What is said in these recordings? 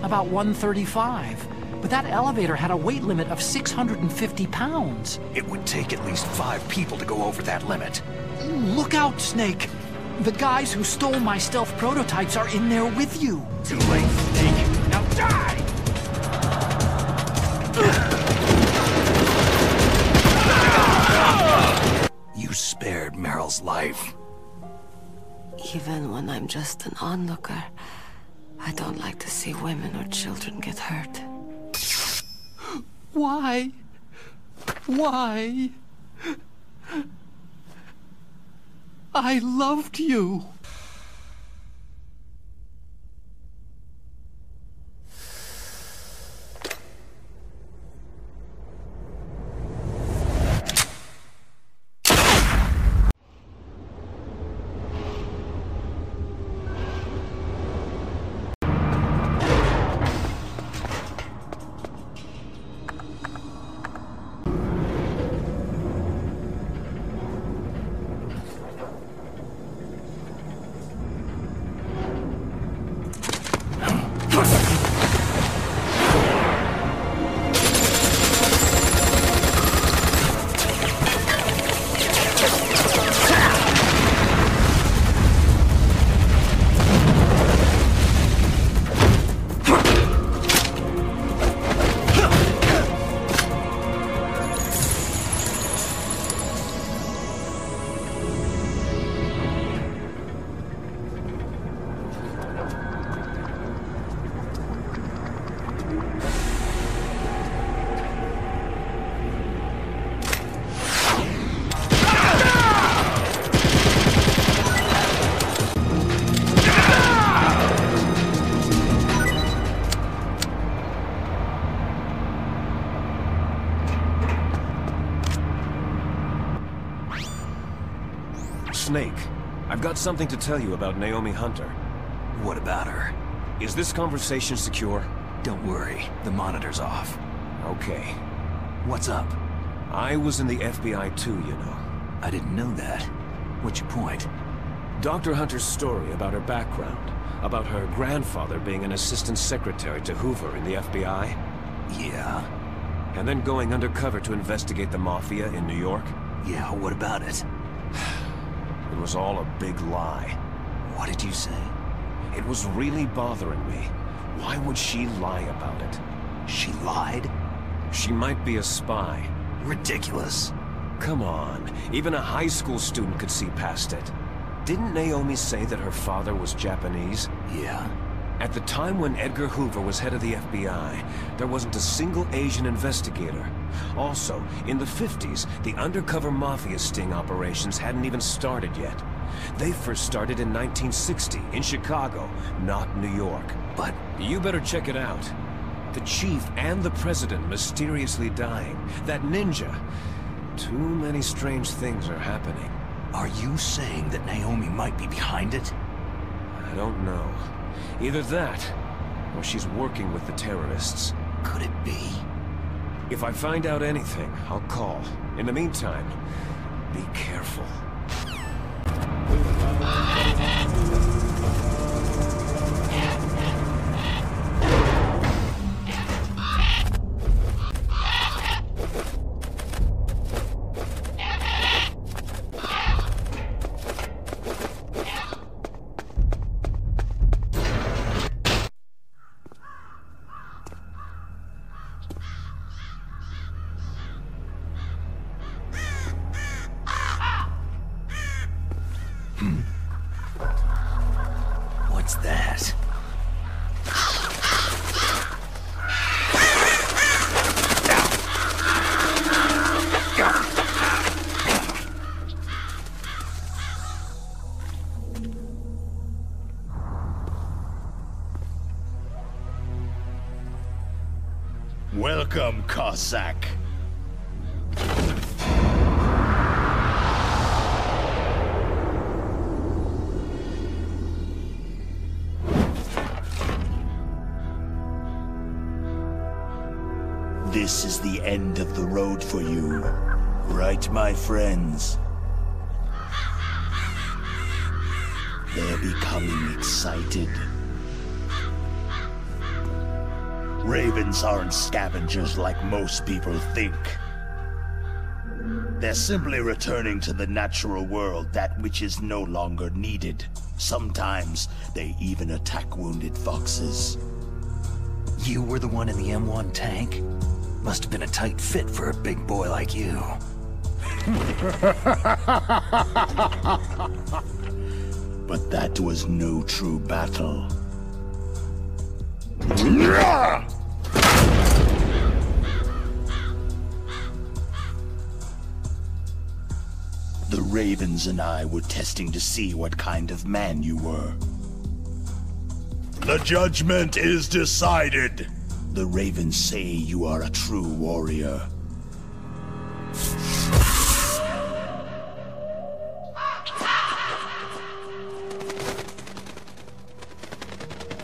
About 135. But that elevator had a weight limit of 650 pounds. It would take at least 5 people to go over that limit. Look out, Snake. The guys who stole my stealth prototypes are in there with you. Too late, Snake. Now die! You spared Meryl's life. Even when I'm just an onlooker, I don't like to see women or children get hurt. Why? Why? I loved you. Snake, I've got something to tell you about Naomi Hunter. What about her? Is this conversation secure? Don't worry, the monitor's off. Okay. What's up? I was in the FBI too, you know. I didn't know that. What's your point? Dr. Hunter's story about her background, about her grandfather being an assistant secretary to Hoover in the FBI. Yeah? And then going undercover to investigate the Mafia in New York. Yeah, what about it? It was all a big lie. What did you say? It was really bothering me. Why would she lie about it? She lied? She might be a spy. Ridiculous. Come on, even a high school student could see past it. Didn't Naomi say that her father was Japanese? Yeah. At the time when Edgar Hoover was head of the FBI, there wasn't a single Asian investigator. Also, in the 50s, the undercover mafia sting operations hadn't even started yet. They first started in 1960, in Chicago, not New York. But you better check it out. The chief and the president mysteriously dying. That ninja. Too many strange things are happening. Are you saying that Naomi might be behind it? I don't know. Either that, or she's working with the terrorists. Could it be? If I find out anything, I'll call. In the meantime, be careful. What's that? Welcome, Cossack. This is the end of the road for you, right, my friends? They're becoming excited. Ravens aren't scavengers like most people think. They're simply returning to the natural world that which is no longer needed. Sometimes they even attack wounded foxes. You were the one in the M1 tank? Must have been a tight fit for a big boy like you. But that was no true battle. The Ravens and I were testing to see what kind of man you were. The judgment is decided. The Ravens say you are a true warrior.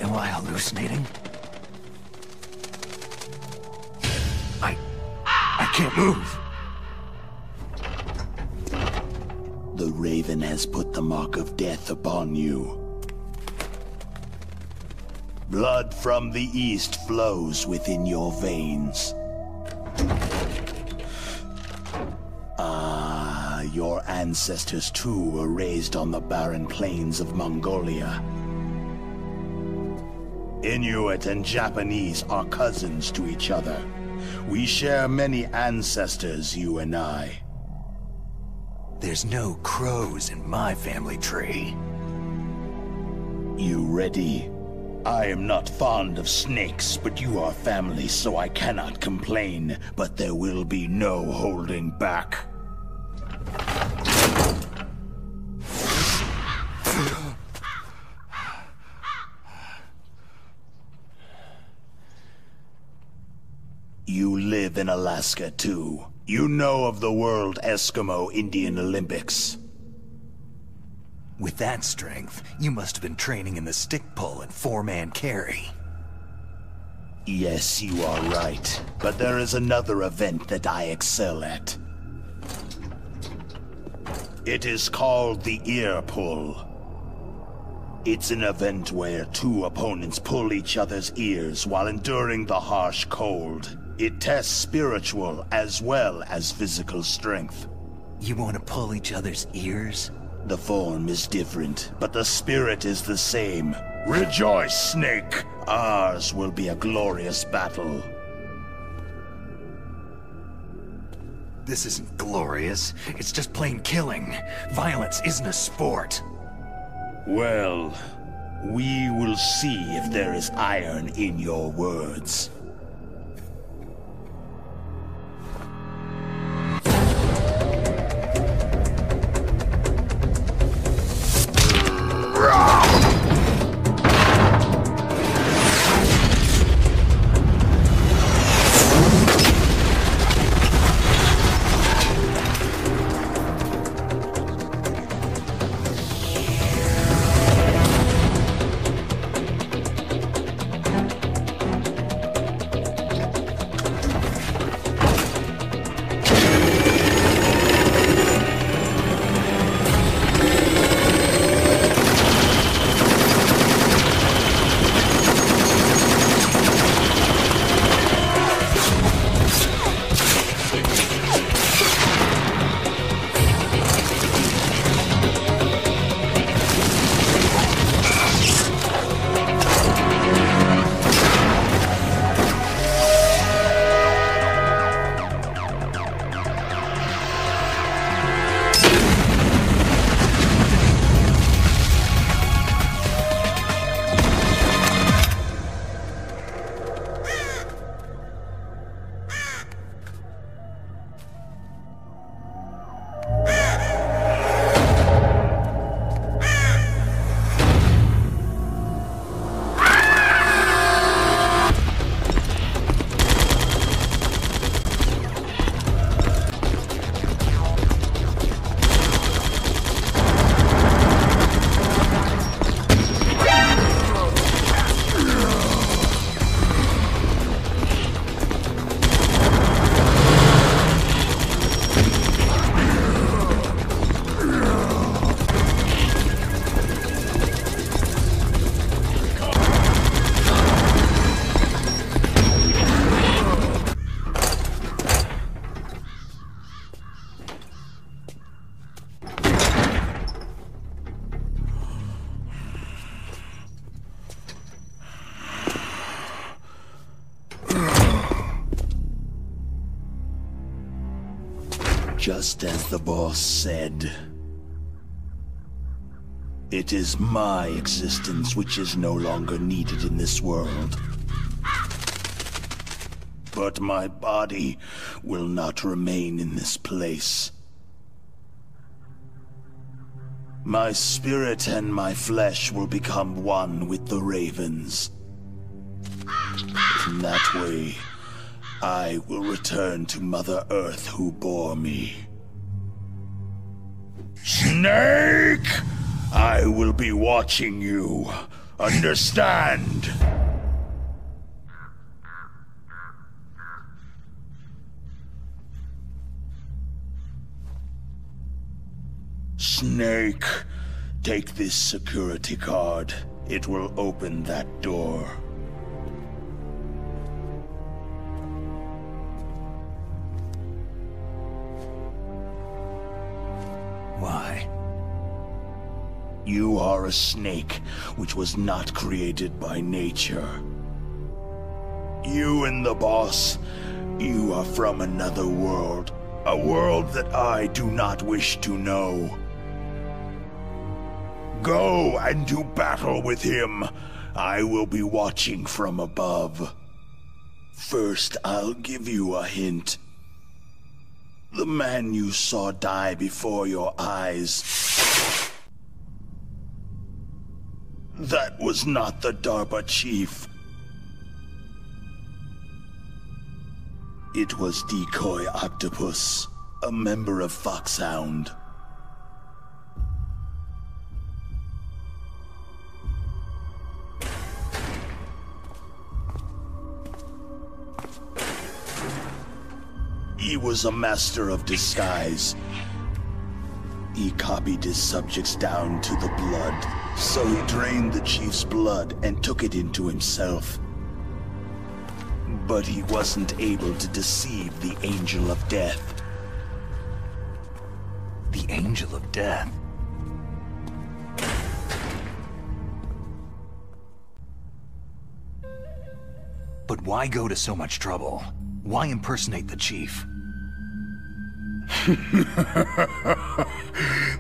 Am I hallucinating? I can't move. The Raven has put the mark of death upon you. Blood from the east flows within your veins. Your ancestors too were raised on the barren plains of Mongolia. Inuit and Japanese are cousins to each other. We share many ancestors, you and I. There's no crows in my family tree. You ready? I am not fond of snakes, but you are family, so I cannot complain. But there will be no holding back. You live in Alaska, too. You know of the World Eskimo Indian Olympics. With that strength, you must have been training in the stick pull and four-man carry. Yes, you are right. But there is another event that I excel at. It is called the ear pull. It's an event where two opponents pull each other's ears while enduring the harsh cold. It tests spiritual as well as physical strength. You want to pull each other's ears? The form is different, but the spirit is the same. Rejoice, Snake! Ours will be a glorious battle. This isn't glorious. It's just plain killing. Violence isn't a sport. Well, we will see if there is iron in your words. Just as the boss said. It is my existence which is no longer needed in this world. But my body will not remain in this place. My spirit and my flesh will become one with the ravens. In that way, I will return to Mother Earth who bore me. Snake! I will be watching you. Understand? Snake, take this security card. It will open that door. Why? You are a snake, which was not created by nature. You and the boss, you are from another world. A world that I do not wish to know. Go and do battle with him. I will be watching from above. First, I'll give you a hint. The man you saw die before your eyes. That was not the DARPA chief. It was Decoy Octopus, a member of Foxhound. He was a master of disguise. He copied his subjects down to the blood, so he drained the chief's blood and took it into himself. But he wasn't able to deceive the Angel of Death. The Angel of Death? But why go to so much trouble? Why impersonate the chief?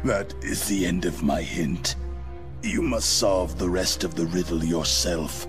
That is the end of my hint. You must solve the rest of the riddle yourself.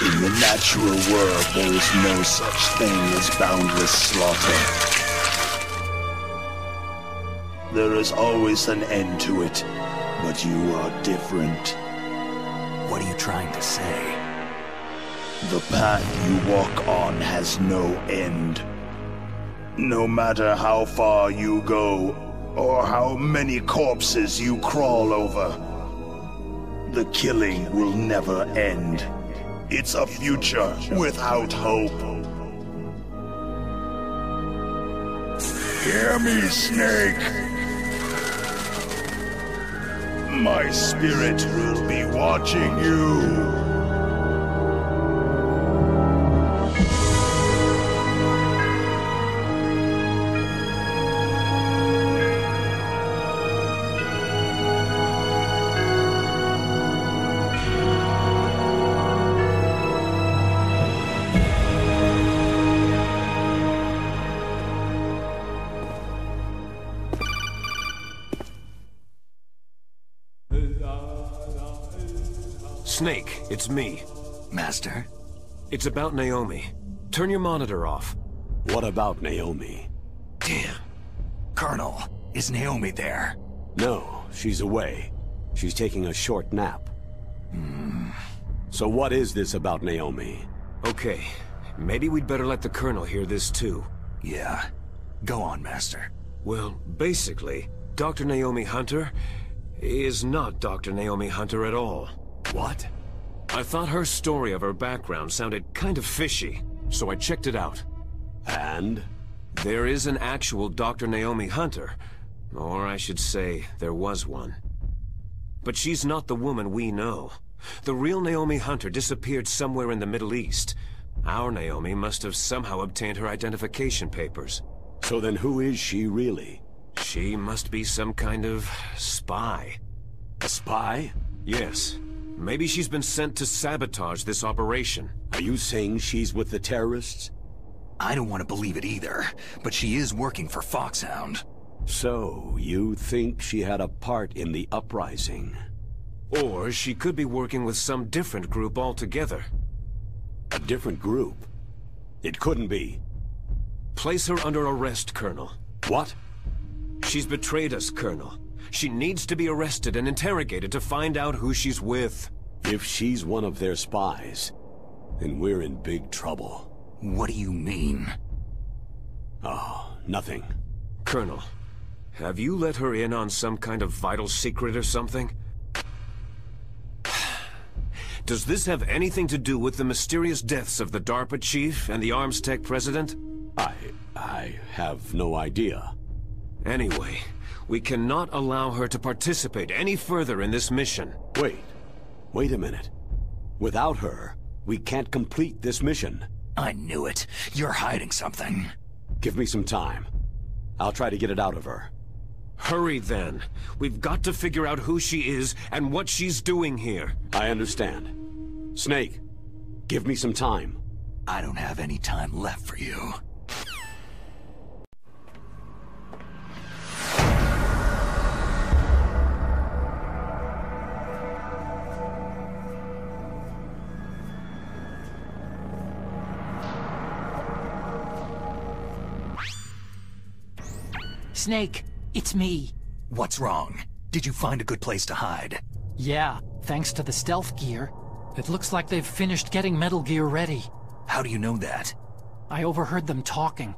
In the natural world, there is no such thing as boundless slaughter. There is always an end to it, but you are different. What are you trying to say? The path you walk on has no end. No matter how far you go, or how many corpses you crawl over, the killing will never end. It's a future without hope. Hear me, Snake. My spirit will be watching you. Snake, it's me. Master? It's about Naomi. Turn your monitor off. What about Naomi? Damn. Colonel, is Naomi there? No, she's away. She's taking a short nap. So what is this about Naomi? Okay, Maybe we'd better let the Colonel hear this too. Yeah. Go on, Master. Well, basically, Dr. Naomi Hunter is not Dr. Naomi Hunter at all. What? I thought her story of her background sounded kind of fishy, so I checked it out. And? There is an actual Dr. Naomi Hunter, or I should say, there was one. But she's not the woman we know. The real Naomi Hunter disappeared somewhere in the Middle East. Our Naomi must have somehow obtained her identification papers. So then who is she really? She must be some kind of spy. A spy? Yes. Maybe she's been sent to sabotage this operation. Are you saying she's with the terrorists? I don't want to believe it either, but she is working for Foxhound. So, you think she had a part in the uprising? Or she could be working with some different group altogether. A different group? It couldn't be. Place her under arrest, Colonel. What? She's betrayed us, Colonel. She needs to be arrested and interrogated to find out who she's with. If she's one of their spies, then we're in big trouble. What do you mean? Oh, nothing. Colonel, have you let her in on some kind of vital secret or something? Does this have anything to do with the mysterious deaths of the DARPA chief and the arms tech president? I have no idea. Anyway, we cannot allow her to participate any further in this mission. Wait a minute. Without her, we can't complete this mission. I knew it. You're hiding something. Give me some time. I'll try to get it out of her. Hurry then. We've got to figure out who she is and what she's doing here. I understand. Snake, give me some time. I don't have any time left for you. Snake, it's me. What's wrong? Did you find a good place to hide? Yeah, thanks to the stealth gear. It looks like they've finished getting Metal Gear ready. How do you know that? I overheard them talking.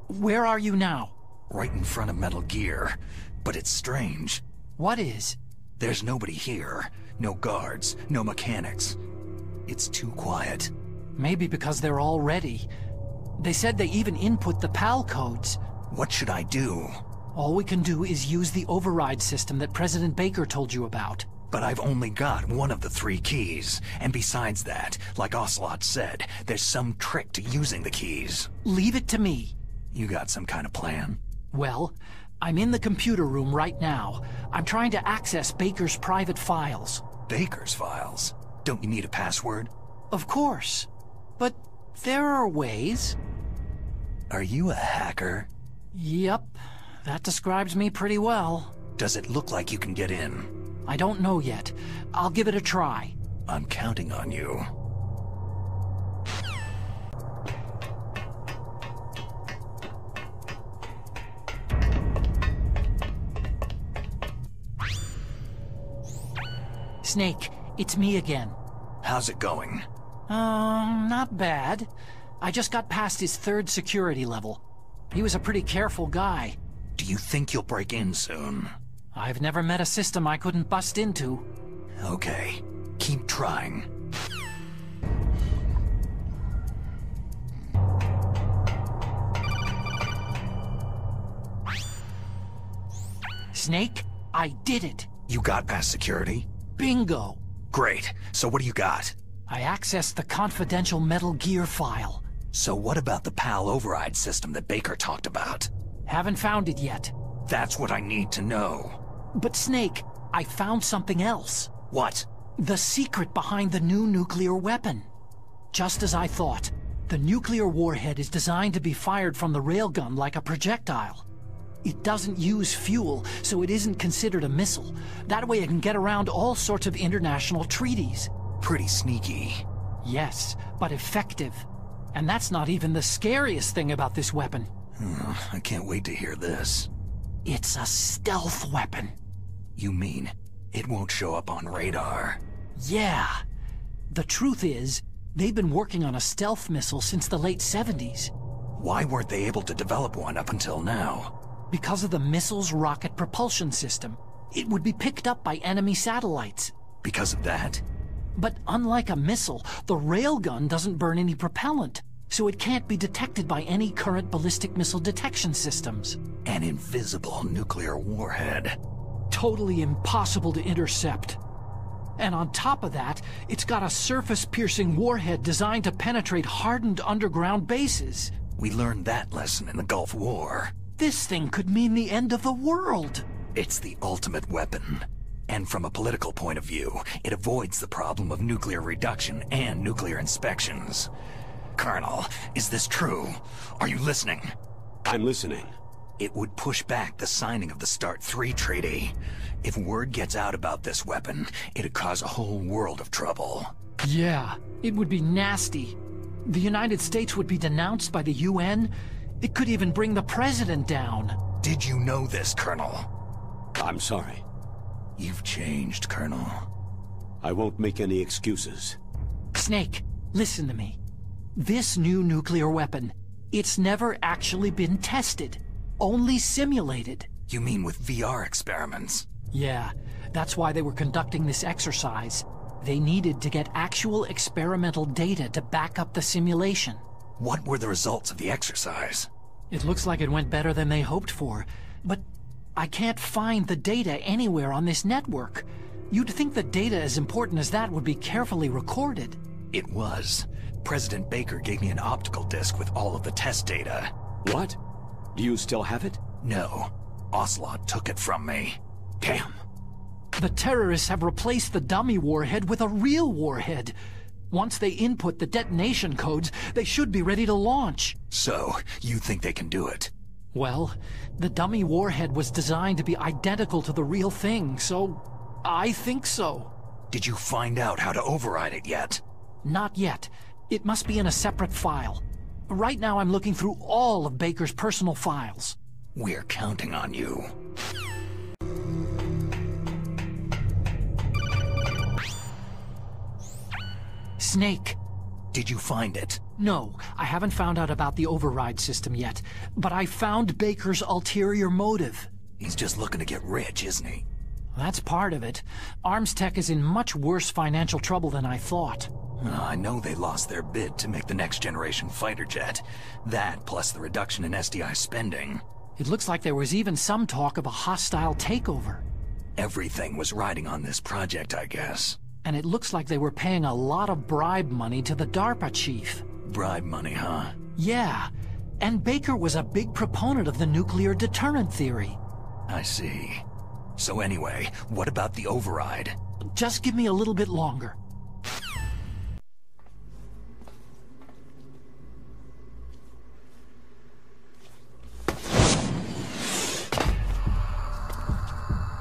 Where are you now? Right in front of Metal Gear. But it's strange. What is? There's nobody here. No guards, no mechanics. It's too quiet. Maybe because they're all ready. They said they even input the PAL codes. What should I do? All we can do is use the override system that President Baker told you about. But I've only got one of the 3 keys. And besides that, like Ocelot said, there's some trick to using the keys. Leave it to me. You got some kind of plan? Well, I'm in the computer room right now. I'm trying to access Baker's private files. Baker's files? Don't you need a password? Of course. But there are ways. Are you a hacker? Yep. That describes me pretty well. Does it look like you can get in? I don't know yet. I'll give it a try. I'm counting on you. Snake, it's me again. How's it going? Not bad. I just got past his 3rd security level. He was a pretty careful guy. Do you think you'll break in soon? I've never met a system I couldn't bust into. Okay, keep trying. Snake, I did it. You got past security? Bingo. Great. So what do you got? I accessed the confidential Metal Gear file. So what about the PAL override system that Baker talked about? Haven't found it yet. That's what I need to know. But Snake, I found something else. What? The secret behind the new nuclear weapon. Just as I thought, the nuclear warhead is designed to be fired from the railgun like a projectile. It doesn't use fuel, so it isn't considered a missile. That way it can get around all sorts of international treaties. Pretty sneaky. Yes, but effective. And that's not even the scariest thing about this weapon. I can't wait to hear this. It's a stealth weapon. You mean it won't show up on radar? Yeah. The truth is, They've been working on a stealth missile since the late 70s. Why weren't they able to develop one up until now? Because of the missile's rocket propulsion system. It would be picked up by enemy satellites. Because of that? But unlike a missile, the railgun doesn't burn any propellant, so it can't be detected by any current ballistic missile detection systems. An invisible nuclear warhead. Totally impossible to intercept. And on top of that, it's got a surface-piercing warhead designed to penetrate hardened underground bases. We learned that lesson in the Gulf War. This thing could mean the end of the world. It's the ultimate weapon. And from a political point of view, it avoids the problem of nuclear reduction and nuclear inspections. Colonel, is this true? Are you listening? I'm listening. It would push back the signing of the START 3 treaty. If word gets out about this weapon, it'd cause a whole world of trouble. Yeah, it would be nasty. The United States would be denounced by the UN. It could even bring the president down. Did you know this, Colonel? I'm sorry. You've changed, Colonel. I won't make any excuses. Snake, listen to me. This new nuclear weapon, it's never actually been tested. Only simulated. You mean with VR experiments? Yeah, that's why they were conducting this exercise. They needed to get actual experimental data to back up the simulation. What were the results of the exercise? It looks like it went better than they hoped for, but I can't find the data anywhere on this network. You'd think the data as important as that would be carefully recorded. It was. President Baker gave me an optical disc with all of the test data. What? Do you still have it? No. Ocelot took it from me. Damn. The terrorists have replaced the dummy warhead with a real warhead. Once they input the detonation codes, they should be ready to launch. So, you think they can do it? Well, the dummy warhead was designed to be identical to the real thing, so I think so. Did you find out how to override it yet? Not yet. It must be in a separate file. Right now I'm looking through all of Baker's personal files. We're counting on you. Snake. Did you find it? No, I haven't found out about the override system yet, but I found Baker's ulterior motive. He's just looking to get rich, isn't he? That's part of it. Arms Tech is in much worse financial trouble than I thought. I know they lost their bid to make the next generation fighter jet. That, plus the reduction in SDI spending. It looks like there was even some talk of a hostile takeover. Everything was riding on this project, I guess. And it looks like they were paying a lot of bribe money to the DARPA chief. Bribe money, huh? Yeah. And Baker was a big proponent of the nuclear deterrent theory. I see. So anyway, what about the override? Just give me a little bit longer.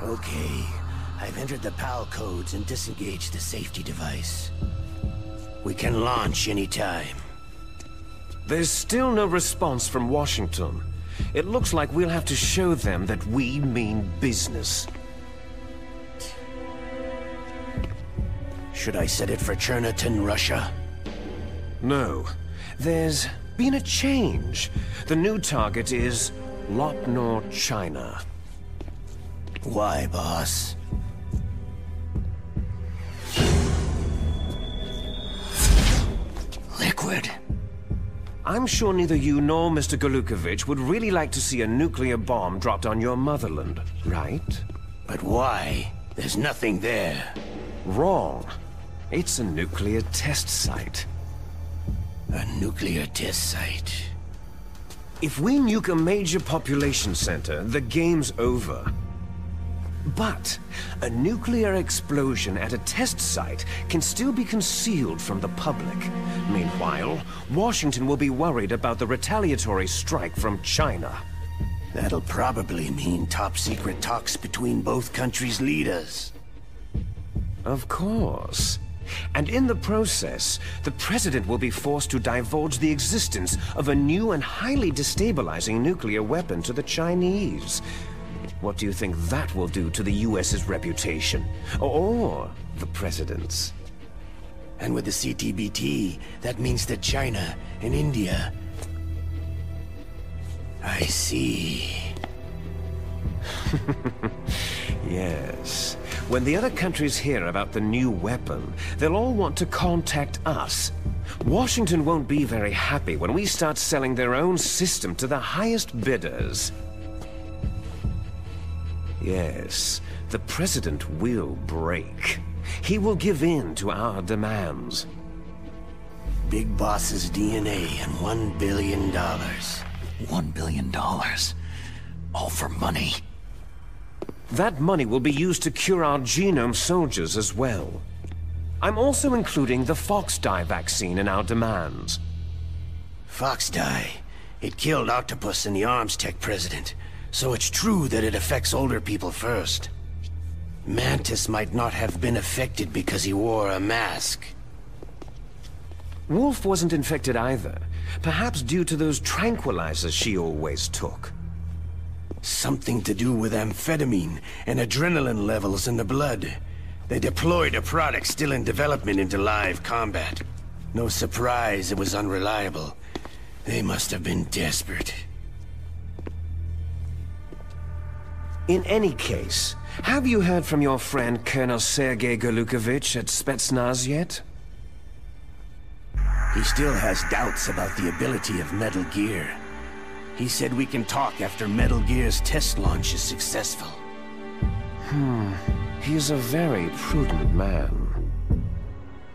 Okay, I've entered the PAL codes and disengaged the safety device. We can launch anytime. There's still no response from Washington. It looks like we'll have to show them that we mean business. Should I set it for Cherniton, Russia? No. There's been a change. The new target is Lopnor, China. Why, boss? Liquid. I'm sure neither you nor Mr. Golukovich would really like to see a nuclear bomb dropped on your motherland, right? But why? There's nothing there. Wrong. It's a nuclear test site. A nuclear test site. If we nuke a major population center, the game's over. But a nuclear explosion at a test site can still be concealed from the public. Meanwhile, Washington will be worried about the retaliatory strike from China. That'll probably mean top-secret talks between both countries' leaders. Of course. And in the process, the president will be forced to divulge the existence of a new and highly destabilizing nuclear weapon to the Chinese. What do you think that will do to the US's reputation? Or the president's? And with the CTBT, that means that China and India... I see. Yes. When the other countries hear about the new weapon, they'll all want to contact us. Washington won't be very happy when we start selling their own system to the highest bidders. Yes, the President will break. He will give in to our demands. Big Boss's DNA and $1 billion. $1 billion? All for money? That money will be used to cure our genome soldiers as well. I'm also including the Fox Dye vaccine in our demands. Fox Dye? It killed Octopus and the Arms Tech President, so it's true that it affects older people first. Mantis might not have been affected because he wore a mask. Wolf wasn't infected either, perhaps due to those tranquilizers she always took. Something to do with amphetamine and adrenaline levels in the blood. They deployed a product still in development into live combat. No surprise it was unreliable. They must have been desperate. In any case, have you heard from your friend Colonel Sergei Golukovich at Spetsnaz yet? He still has doubts about the ability of Metal Gear. He said we can talk after Metal Gear's test launch is successful. He's a very prudent man.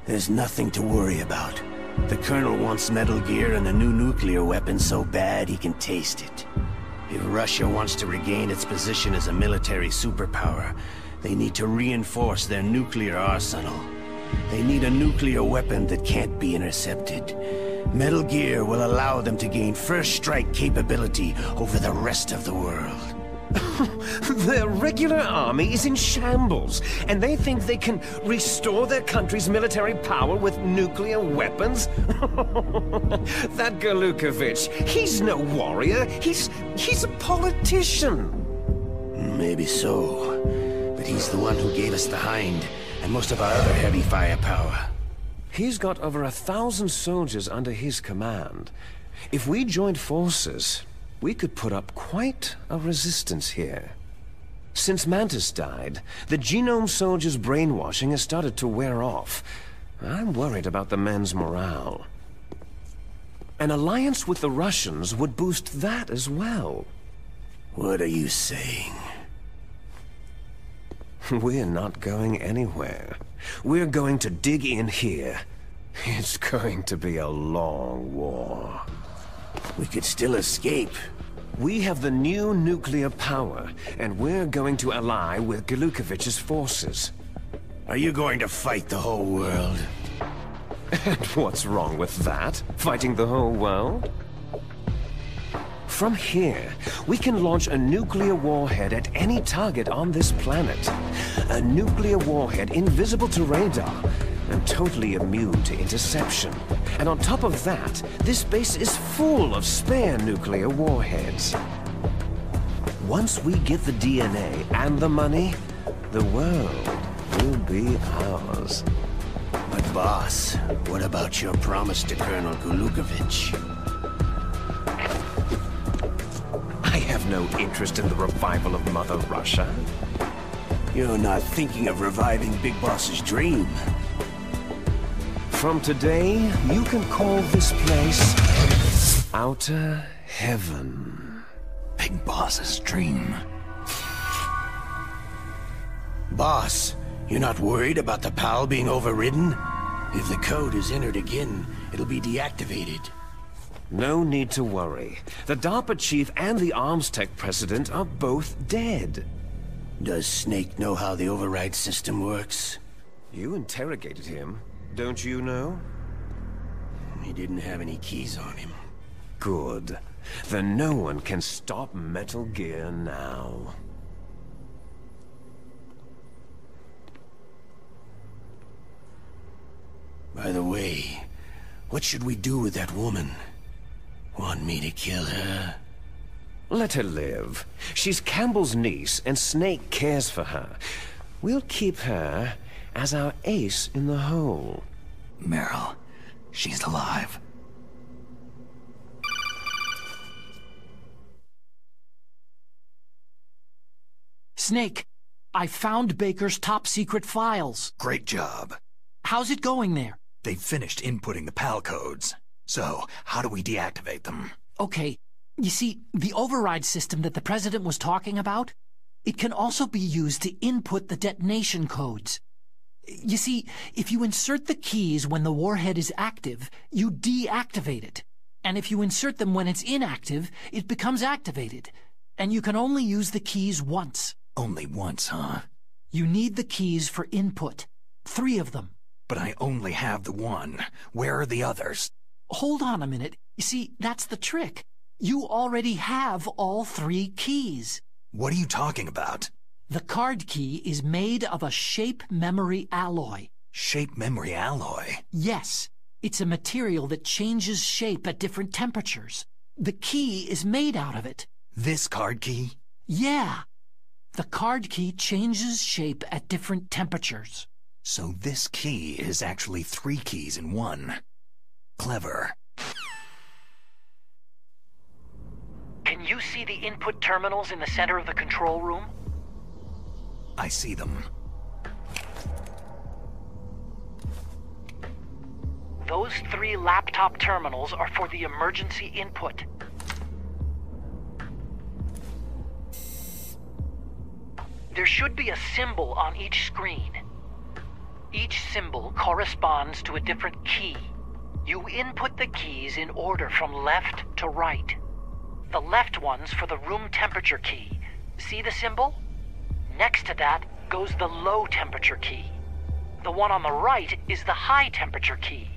There's nothing to worry about. The Colonel wants Metal Gear and a new nuclear weapon so bad he can taste it. If Russia wants to regain its position as a military superpower, they need to reinforce their nuclear arsenal. They need a nuclear weapon that can't be intercepted. Metal Gear will allow them to gain first strike capability over the rest of the world. Their regular army is in shambles, and they think they can restore their country's military power with nuclear weapons? That Golukovich, he's no warrior, he's a politician. Maybe so, but he's the one who gave us the Hind, and most of our other heavy firepower. He's got over 1,000 soldiers under his command. If we joined forces, we could put up quite a resistance here. Since Mantis died, the genome soldiers' brainwashing has started to wear off. I'm worried about the men's morale. An alliance with the Russians would boost that as well. What are you saying? We're not going anywhere. We're going to dig in here. It's going to be a long war. We could still escape. We have the new nuclear power, and we're going to ally with Golukovich's forces. Are you going to fight the whole world? And what's wrong with that? Fighting the whole world? From here, we can launch a nuclear warhead at any target on this planet. A nuclear warhead invisible to radar and totally immune to interception. And on top of that, this base is full of spare nuclear warheads. Once we get the DNA and the money, the world will be ours. But boss, what about your promise to Colonel Golukovich? I have no interest in the revival of Mother Russia. You're not thinking of reviving Big Boss's dream. From today, you can call this place Outer Heaven. Big Boss's dream. Boss, you're not worried about the PAL being overridden? If the code is entered again, it'll be deactivated. No need to worry. The DARPA chief and the Arms Tech president are both dead. Does Snake know how the override system works? You interrogated him, don't you know? He didn't have any keys on him. Good. Then no one can stop Metal Gear now. By the way, what should we do with that woman? Want me to kill her? Let her live. She's Campbell's niece, and Snake cares for her. We'll keep her as our ace in the hole. Meryl, she's alive. Snake, I found Baker's top-secret files. Great job. How's it going there? They've finished inputting the PAL codes. So, how do we deactivate them? Okay, you see, the override system that the President was talking about, it can also be used to input the detonation codes. You see, if you insert the keys when the warhead is active, you deactivate it. And if you insert them when it's inactive, it becomes activated. And you can only use the keys once. Only once, huh? You need the keys for input. 3 of them. But I only have the one. Where are the others? Hold on a minute. You see, that's the trick. You already have all 3 keys. What are you talking about? The card key is made of a shape memory alloy. Shape memory alloy? Yes. It's a material that changes shape at different temperatures. The key is made out of it. This card key? Yeah. The card key changes shape at different temperatures. So this key is actually 3 keys in one. Clever. Can you see the input terminals in the center of the control room? I see them. Those 3 laptop terminals are for the emergency input. There should be a symbol on each screen. Each symbol corresponds to a different key. You input the keys in order from left to right. The left one's for the room temperature key. See the symbol? Next to that goes the low temperature key. The one on the right is the high temperature key.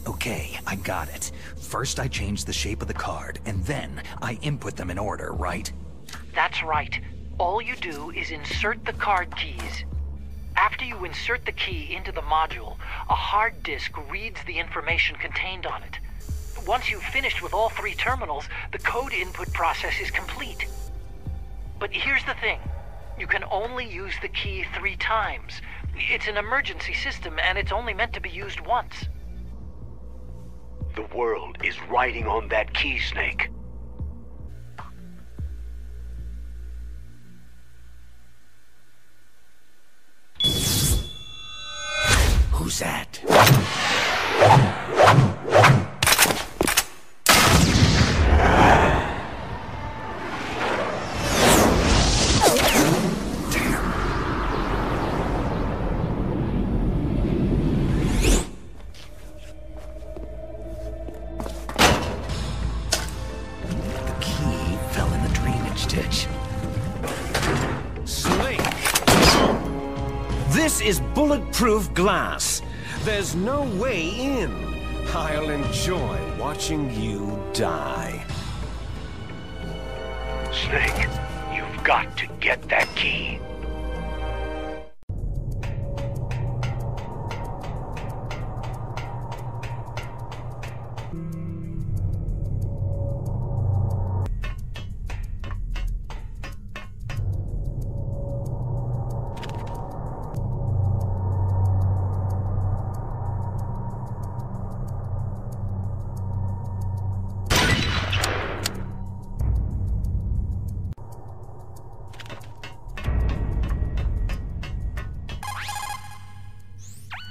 Okay, I got it. First I change the shape of the card, and then I input them in order, right? That's right. All you do is insert the card keys. After you insert the key into the module, a hard disk reads the information contained on it. Once you've finished with all 3 terminals, the code input process is complete. But here's the thing. You can only use the key 3 times. It's an emergency system, and it's only meant to be used once. The world is riding on that key, Snake. Who's that? This is bulletproof glass. There's no way in. I'll enjoy watching you die. Snake, you've got to get that key.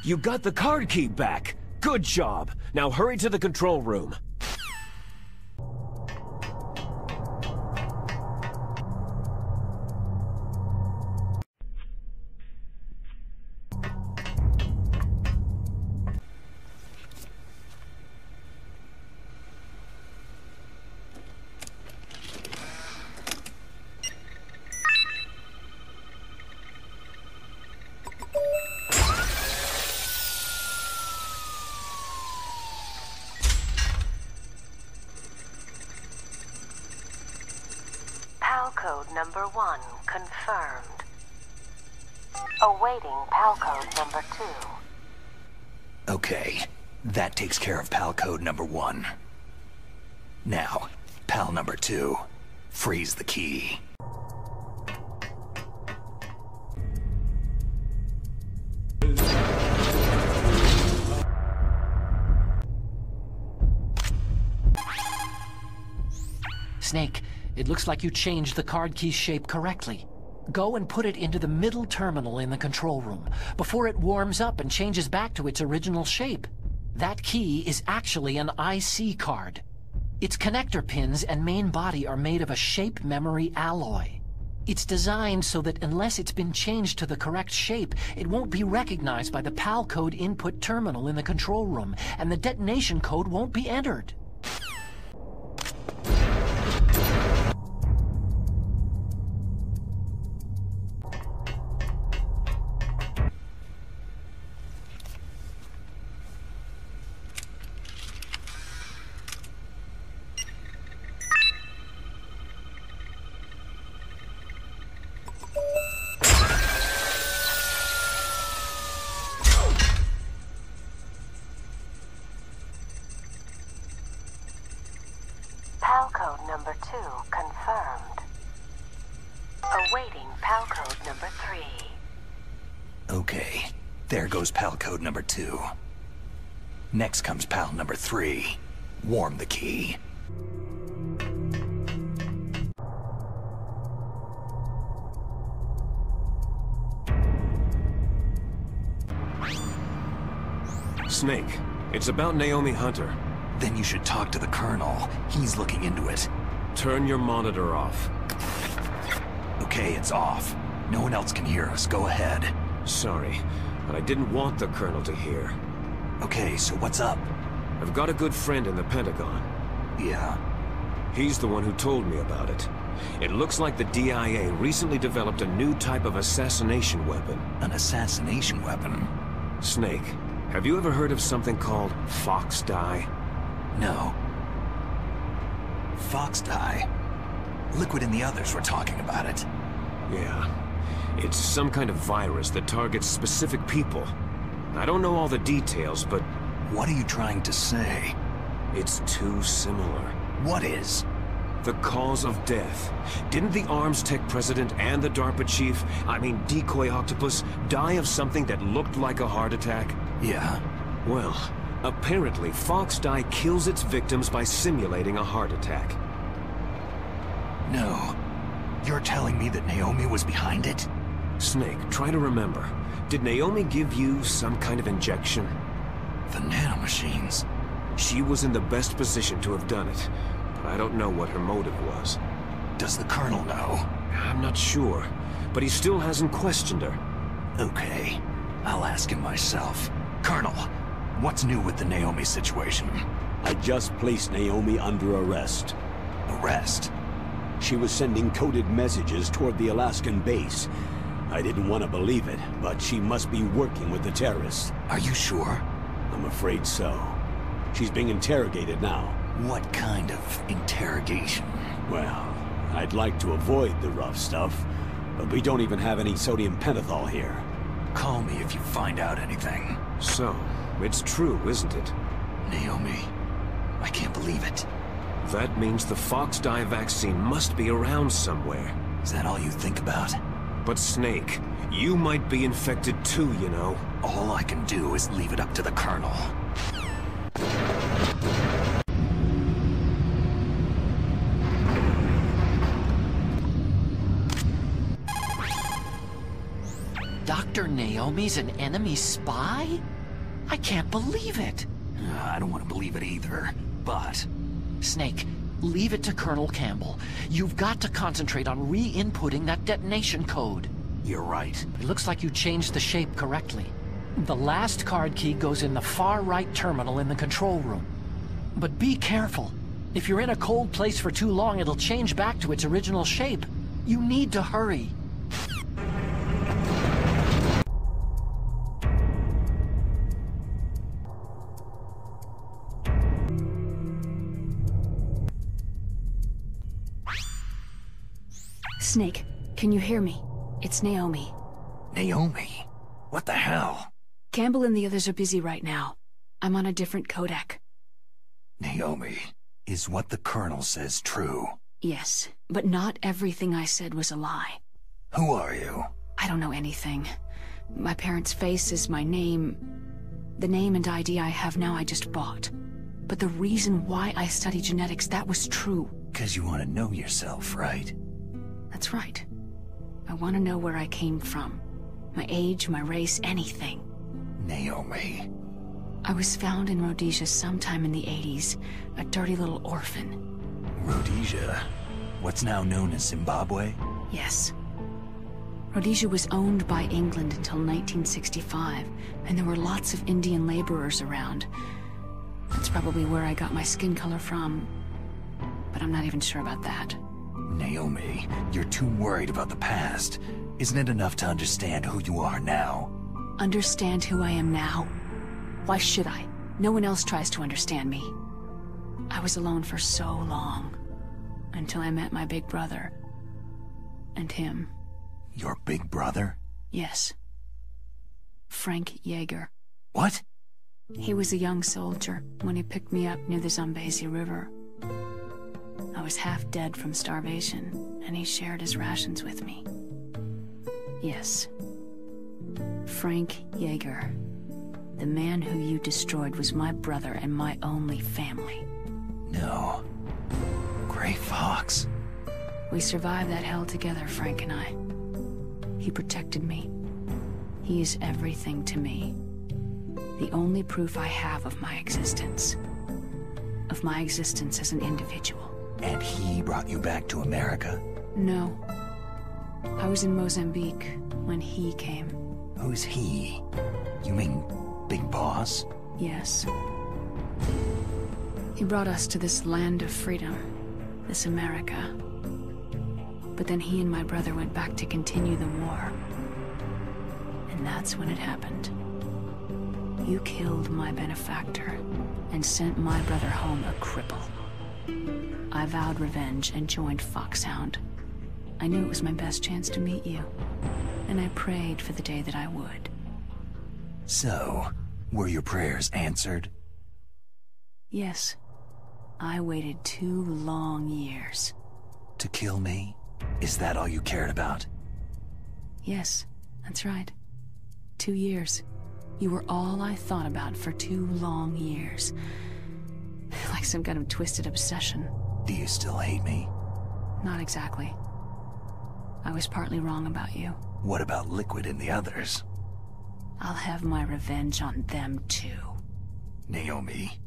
You got the card key back. Good job. Now hurry to the control room. PAL code number 1 confirmed. Awaiting PAL code number 2. Okay, that takes care of PAL code number 1. Now, PAL number 2. Freeze the key. It looks like you changed the card key's shape correctly. Go and put it into the middle terminal in the control room, before it warms up and changes back to its original shape. That key is actually an IC card. Its connector pins and main body are made of a shape memory alloy. It's designed so that unless it's been changed to the correct shape, it won't be recognized by the PAL code input terminal in the control room, and the detonation code won't be entered. PAL code number 2 confirmed. Awaiting PAL code number 3. Okay, there goes PAL code number 2. Next comes PAL number 3. Warm the key. Snake, it's about Naomi Hunter. Then you should talk to the Colonel. He's looking into it. Turn your monitor off. Okay, it's off. No one else can hear us. Go ahead. Sorry, but I didn't want the Colonel to hear. Okay, so what's up? I've got a good friend in the Pentagon. Yeah? He's the one who told me about it. It looks like the DIA recently developed a new type of assassination weapon. An assassination weapon? Snake, have you ever heard of something called Fox Dye? No. Fox dye? Liquid and the others were talking about it. Yeah. It's some kind of virus that targets specific people. I don't know all the details, but... What are you trying to say? It's too similar. What is? The cause of death. Didn't the Arms Tech president and the DARPA chief, Decoy Octopus, die of something that looked like a heart attack? Yeah. Well, apparently Fox Dye kills its victims by simulating a heart attack. No. You're telling me that Naomi was behind it? Snake, try to remember. Did Naomi give you some kind of injection? The nanomachines. She was in the best position to have done it, but I don't know what her motive was. Does the Colonel know? I'm not sure, but he still hasn't questioned her. Okay, I'll ask him myself. Colonel, what's new with the Naomi situation? I just placed Naomi under arrest. Arrest? She was sending coded messages toward the Alaskan base. I didn't want to believe it, but she must be working with the terrorists. Are you sure? I'm afraid so. She's being interrogated now. What kind of interrogation? Well, I'd like to avoid the rough stuff, but we don't even have any sodium pentothal here. Call me if you find out anything. So, it's true, isn't it? Naomi, I can't believe it. That means the Fox Dye vaccine must be around somewhere. Is that all you think about? But Snake, you might be infected too, you know. All I can do is leave it up to the Colonel. Dr. Naomi's an enemy spy? I can't believe it. I don't want to believe it either, but... Snake, leave it to Colonel Campbell. You've got to concentrate on re-inputting that detonation code. You're right. It looks like you changed the shape correctly. The last card key goes in the far right terminal in the control room. But be careful. If you're in a cold place for too long, it'll change back to its original shape. You need to hurry. Snake, can you hear me? It's Naomi. Naomi? What the hell? Campbell and the others are busy right now. I'm on a different codec. Naomi, is what the Colonel says true? Yes, but not everything I said was a lie. Who are you? I don't know anything. My parents' face is my name. The name and ID I have now I just bought. But the reason why I study genetics, that was true. Because you want to know yourself, right? That's right. I want to know where I came from. My age, my race, anything. Naomi. I was found in Rhodesia sometime in the 80s, a dirty little orphan. Rhodesia? What's now known as Zimbabwe? Yes. Rhodesia was owned by England until 1965, and there were lots of Indian laborers around. That's probably where I got my skin color from, but I'm not even sure about that. Naomi, you're too worried about the past. Isn't it enough to understand who you are now? Understand who I am now? Why should I? No one else tries to understand me. I was alone for so long, until I met my big brother. And him. Your big brother? Yes. Frank Yeager. What? He was a young soldier when he picked me up near the Zambezi River. I was half dead from starvation, and he shared his rations with me. Yes. Frank Yeager. The man who you destroyed was my brother and my only family. No. Gray Fox. We survived that hell together, Frank and I. He protected me. He is everything to me. The only proof I have of my existence. Of my existence as an individual. And he brought you back to America? No. I was in Mozambique when he came. Who's he? You mean Big Boss? Yes. He brought us to this land of freedom, this America. But then he and my brother went back to continue the war. And that's when it happened. You killed my benefactor and sent my brother home a cripple. I vowed revenge and joined Foxhound. I knew it was my best chance to meet you, and I prayed for the day that I would. So, were your prayers answered? Yes. I waited 2 long years. To kill me? Is that all you cared about? Yes, that's right. 2 years. You were all I thought about for 2 long years. Like some kind of twisted obsession. Do you still hate me? Not exactly. I was partly wrong about you. What about Liquid and the others? I'll have my revenge on them too. Naomi,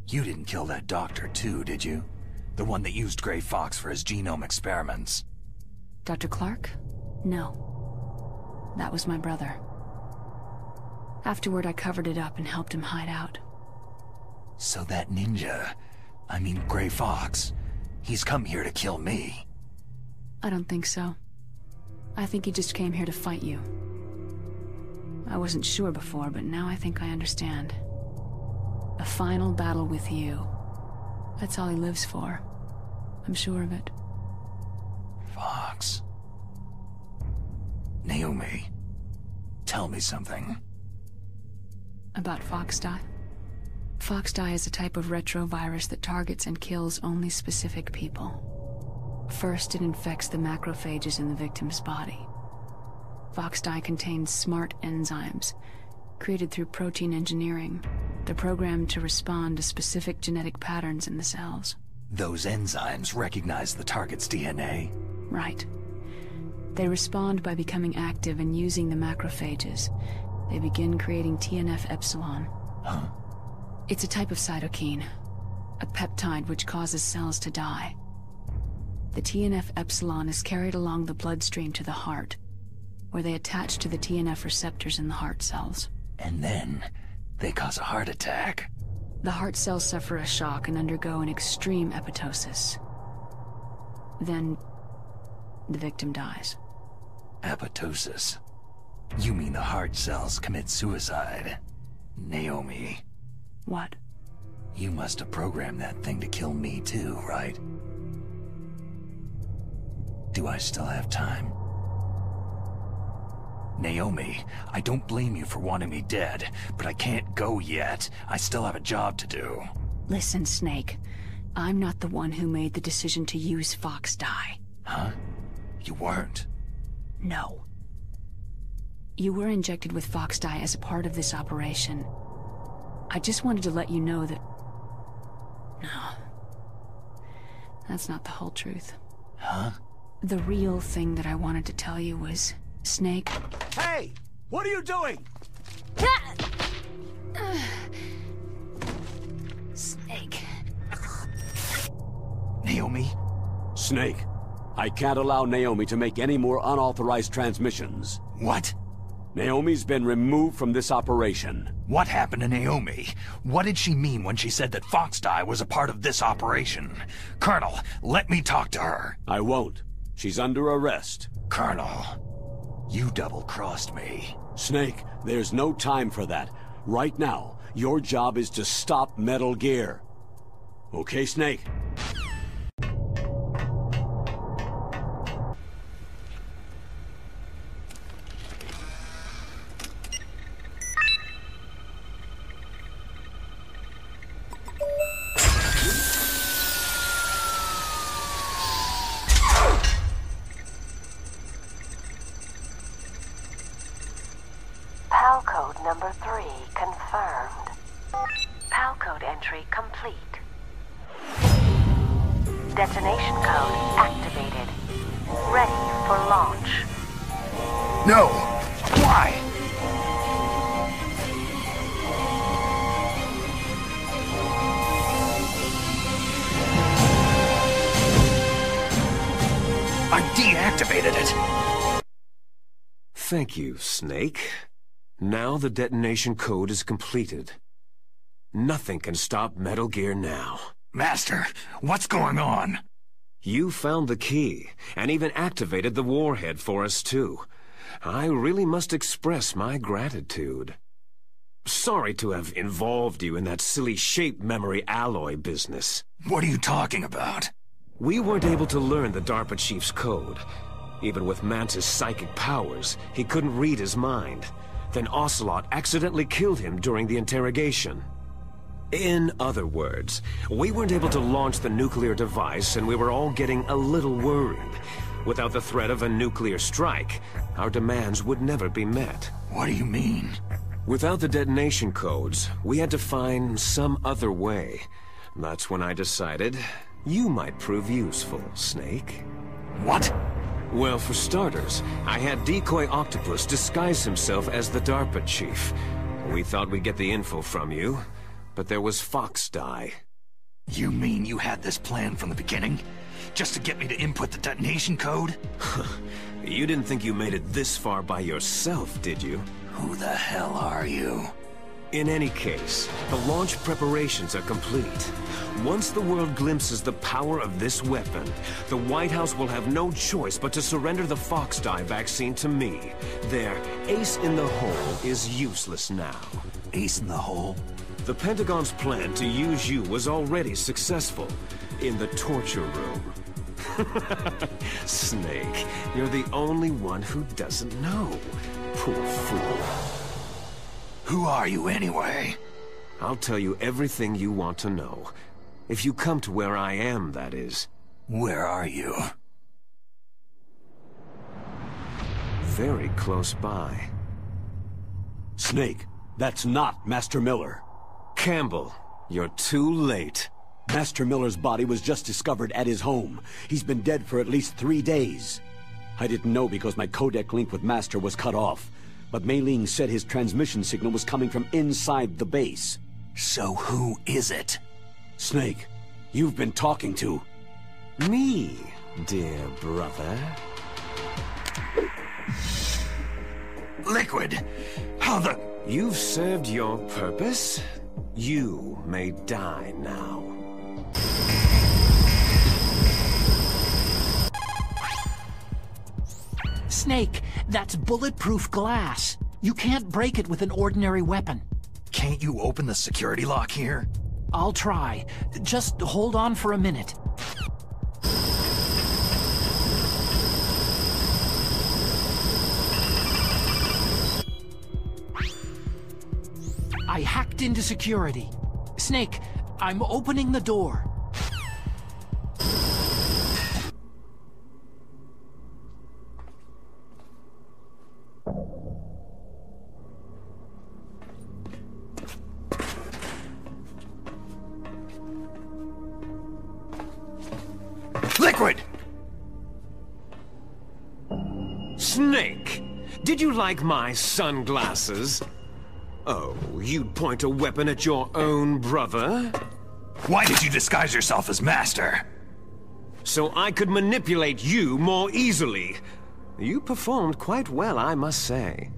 you didn't kill that doctor too, did you? The one that used Gray Fox for his genome experiments. Dr. Clark? No. That was my brother. Afterward, I covered it up and helped him hide out. So that ninja, I mean Gray Fox, he's come here to kill me. I don't think so. I think he just came here to fight you. I wasn't sure before, but now I think I understand. A final battle with you. That's all he lives for. I'm sure of it. Fox. Naomi, tell me something. About Foxdie? Foxdie is a type of retrovirus that targets and kills only specific people. First, it infects the macrophages in the victim's body. Foxdie contains smart enzymes, created through protein engineering. They're programmed to respond to specific genetic patterns in the cells. Those enzymes recognize the target's DNA? Right. They respond by becoming active and using the macrophages. They begin creating TNF-epsilon. Huh? It's a type of cytokine, a peptide which causes cells to die. The TNF-epsilon is carried along the bloodstream to the heart, where they attach to the TNF receptors in the heart cells. And then, they cause a heart attack. The heart cells suffer a shock and undergo an extreme apoptosis. Then, the victim dies. Apoptosis? You mean the heart cells commit suicide? Naomi. What? You must have programmed that thing to kill me too, right? Do I still have time? Naomi, I don't blame you for wanting me dead, but I can't go yet. I still have a job to do. Listen, Snake. I'm not the one who made the decision to use Foxdie. Huh? You weren't? No. You were injected with Foxdie as a part of this operation. I just wanted to let you know that... No. That's not the whole truth. Huh? The real thing that I wanted to tell you was, Snake... Hey! What are you doing? Snake. Naomi? Snake, I can't allow Naomi to make any more unauthorized transmissions. What? Naomi's been removed from this operation. What happened to Naomi? What did she mean when she said that Foxdie was a part of this operation? Colonel, let me talk to her. I won't. She's under arrest. Colonel, you double-crossed me. Snake, there's no time for that. Right now, your job is to stop Metal Gear. Okay, Snake? PAL code number 3 confirmed. PAL code entry complete. Detonation code activated. Ready for launch. No! Why? I deactivated it! Thank you, Snake. Now the detonation code is completed. Nothing can stop Metal Gear now. Master, what's going on? You found the key, and even activated the warhead for us too. I really must express my gratitude. Sorry to have involved you in that silly shape memory alloy business. What are you talking about? We weren't able to learn the DARPA chief's code. Even with Mantis' psychic powers, he couldn't read his mind. Then Ocelot accidentally killed him during the interrogation. In other words, we weren't able to launch the nuclear device, and we were all getting a little worried. Without the threat of a nuclear strike, our demands would never be met. What do you mean? Without the detonation codes, we had to find some other way. That's when I decided you might prove useful, Snake. What? Well, for starters, I had Decoy Octopus disguise himself as the DARPA chief. We thought we'd get the info from you, but there was Foxdie. You mean you had this plan from the beginning? Just to get me to input the detonation code? You didn't think you made it this far by yourself, did you? Who the hell are you? In any case, the launch preparations are complete. Once the world glimpses the power of this weapon, the White House will have no choice but to surrender the Foxdie vaccine to me. Their ace in the hole is useless now. Ace in the hole? The Pentagon's plan to use you was already successful in the torture room. Snake, you're the only one who doesn't know. Poor fool. Who are you anyway? I'll tell you everything you want to know. If you come to where I am, that is. Where are you? Very close by. Snake, that's not Master Miller. Campbell, you're too late. Master Miller's body was just discovered at his home. He's been dead for at least 3 days. I didn't know because my codec link with Master was cut off. But Mei Ling said his transmission signal was coming from inside the base. So who is it? Snake, you've been talking to... Me, dear brother. Liquid! How the... You've served your purpose. You may die now. Snake, that's bulletproof glass. You can't break it with an ordinary weapon. Can't you open the security lock here? I'll try. Just hold on for a minute. I hacked into security. Snake, I'm opening the door. secret! Snake, did you like my sunglasses? Oh, you'd point a weapon at your own brother? Why did you disguise yourself as Master? So I could manipulate you more easily. You performed quite well, I must say.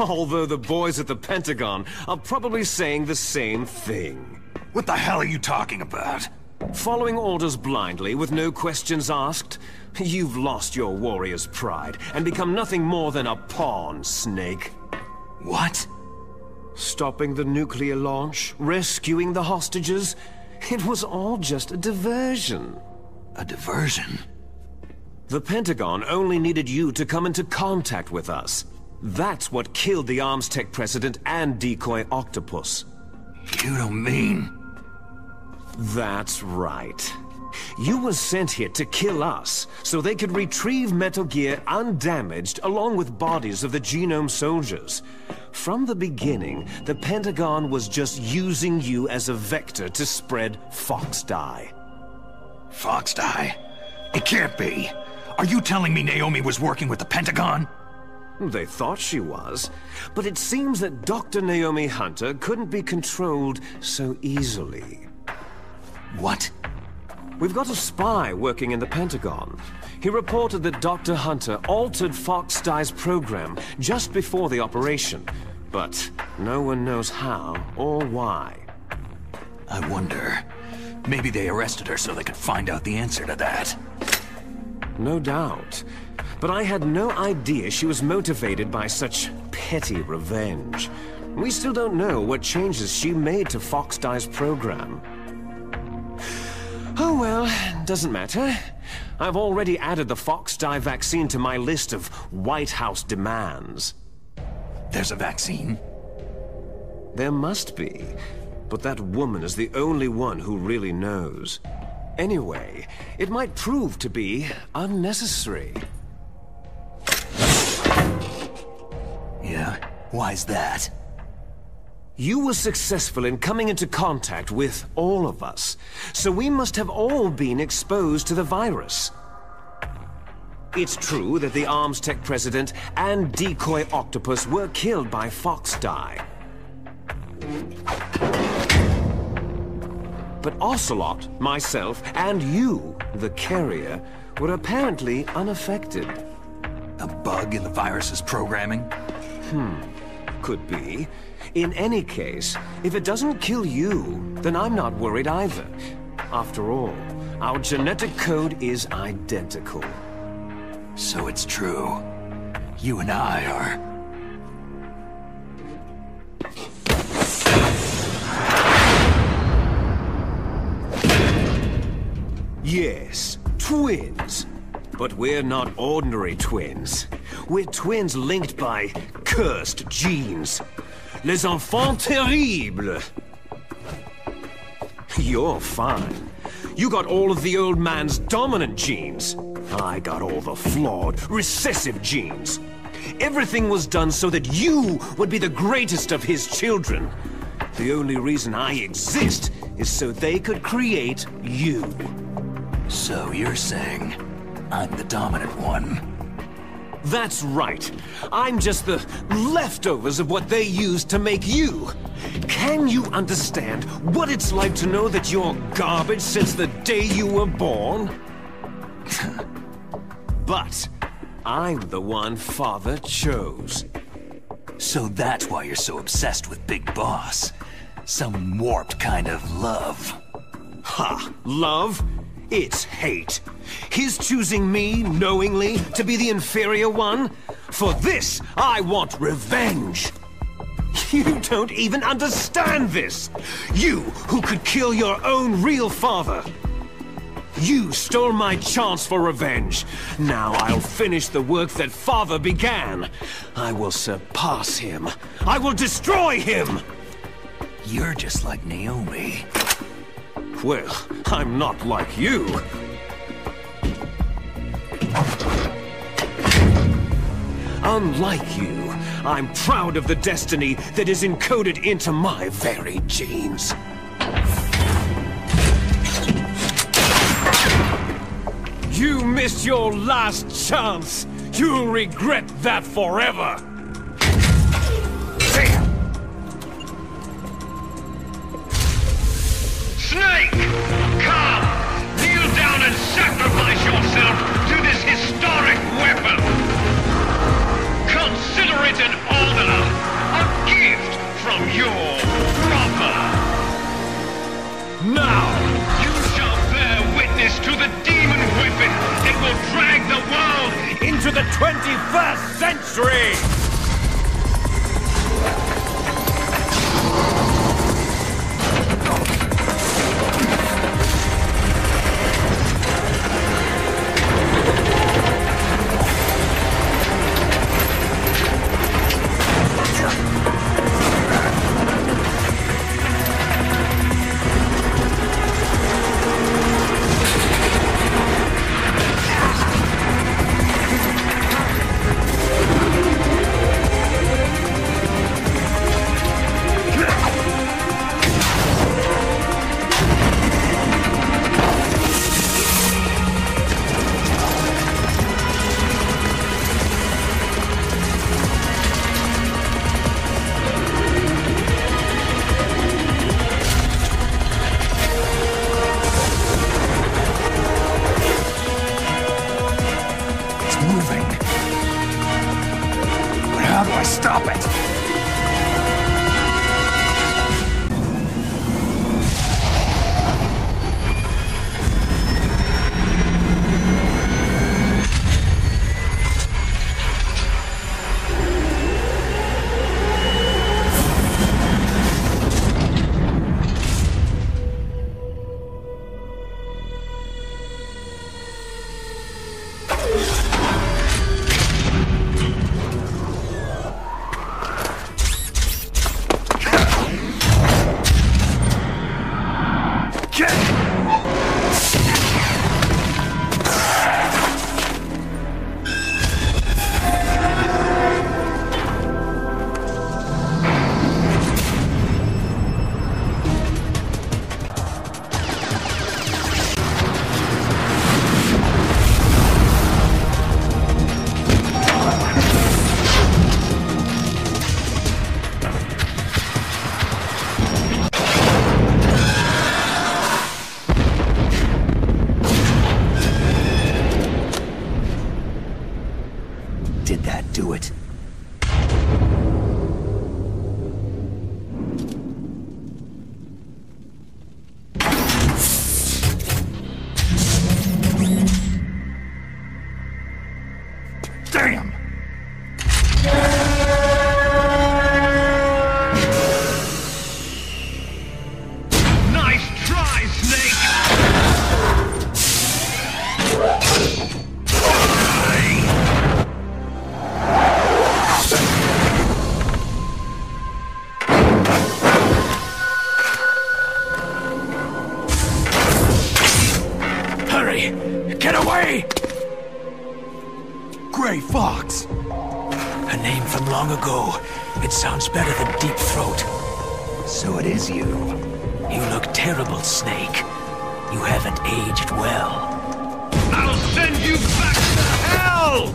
Although the boys at the Pentagon are probably saying the same thing. What the hell are you talking about? Following orders blindly with no questions asked? You've lost your warrior's pride and become nothing more than a pawn, Snake. What? Stopping the nuclear launch, rescuing the hostages, it was all just a diversion. A diversion? The Pentagon only needed you to come into contact with us. That's what killed the Arms Tech president and decoy octopus. You don't mean... That's right. You were sent here to kill us, so they could retrieve Metal Gear undamaged along with bodies of the Genome soldiers. From the beginning, the Pentagon was just using you as a vector to spread Fox Dye. Fox Dye? It can't be! Are you telling me Naomi was working with the Pentagon? They thought she was, but it seems that Dr. Naomi Hunter couldn't be controlled so easily. What? We've got a spy working in the Pentagon. He reported that Dr. Hunter altered Fox Dye's program just before the operation, but no one knows how or why. I wonder, maybe they arrested her so they could find out the answer to that. No doubt. But I had no idea she was motivated by such petty revenge. We still don't know what changes she made to Fox Dye's program. Oh well, doesn't matter. I've already added the Fox Dye vaccine to my list of White House demands. There's a vaccine? There must be, but that woman is the only one who really knows. Anyway, it might prove to be unnecessary. Yeah? Why's that? You were successful in coming into contact with all of us, so we must have all been exposed to the virus. It's true that the Arms Tech president and decoy octopus were killed by Fox Dye. But Ocelot, myself, and you, the carrier, were apparently unaffected. A bug in the virus's programming? Could be. In any case, if it doesn't kill you, then I'm not worried either. After all, our genetic code is identical. So it's true. You and I are... Yes, twins. But we're not ordinary twins. We're twins linked by cursed genes. Les enfants terribles. You're fine. You got all of the old man's dominant genes. I got all the flawed, recessive genes. Everything was done so that you would be the greatest of his children. The only reason I exist is so they could create you. So you're saying I'm the dominant one? That's right. I'm just the leftovers of what they used to make you. Can you understand what it's like to know that you're garbage since the day you were born? But I'm the one Father chose. So that's why you're so obsessed with Big Boss. Some warped kind of love. Ha! Love? It's hate. His choosing me, knowingly, to be the inferior one? For this, I want revenge. You don't even understand this. You, who could kill your own real father. You stole my chance for revenge. Now I'll finish the work that Father began. I will surpass him. I will destroy him. You're just like Naomi. Well, I'm not like you. Unlike you, I'm proud of the destiny that is encoded into my very genes. You missed your last chance! You'll regret that forever! Damn! Snake! Come! Kneel down and sacrifice yourself to this historic weapon! Consider it an honor, a gift from your brother! Now! You shall bear witness to the demon weapon that will drag the world Into the 21st century! Stop it! Did that do it? Damn! Nice try, Snake! Hurry! Get away! Gray Fox! A name from long ago. It sounds better than Deep Throat. So it is you. You look terrible, Snake. You haven't aged well. I'll send you back to hell!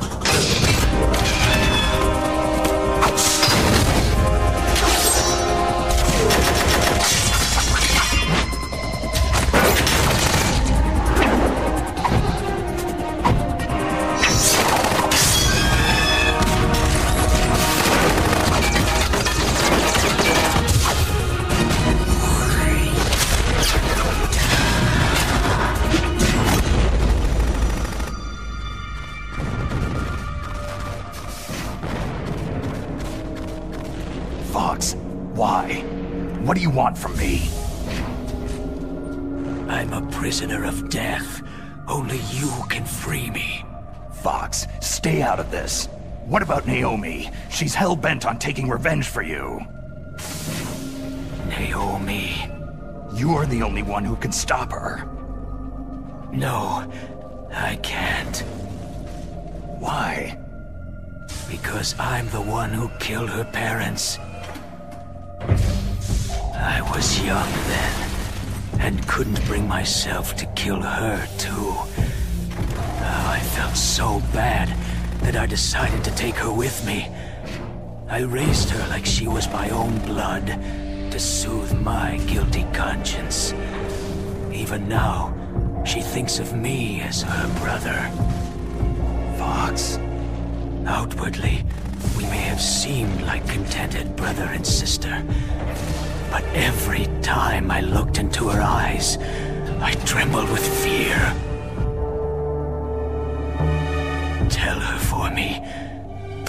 Fox, why? What do you want from me? I'm a prisoner of death. Only you can free me. Fox, stay out of this. What about Naomi? She's hell-bent on taking revenge for you. Naomi? You're the only one who can stop her. No, I can't. Why? Because I'm the one who killed her parents. I was young then, and couldn't bring myself to kill her too. I felt so bad that I decided to take her with me. I raised her like she was my own blood, to soothe my guilty conscience. Even now, she thinks of me as her brother. Fox? Outwardly, we may have seemed like contented brother and sister. But every time I looked into her eyes, I trembled with fear. Tell her for me.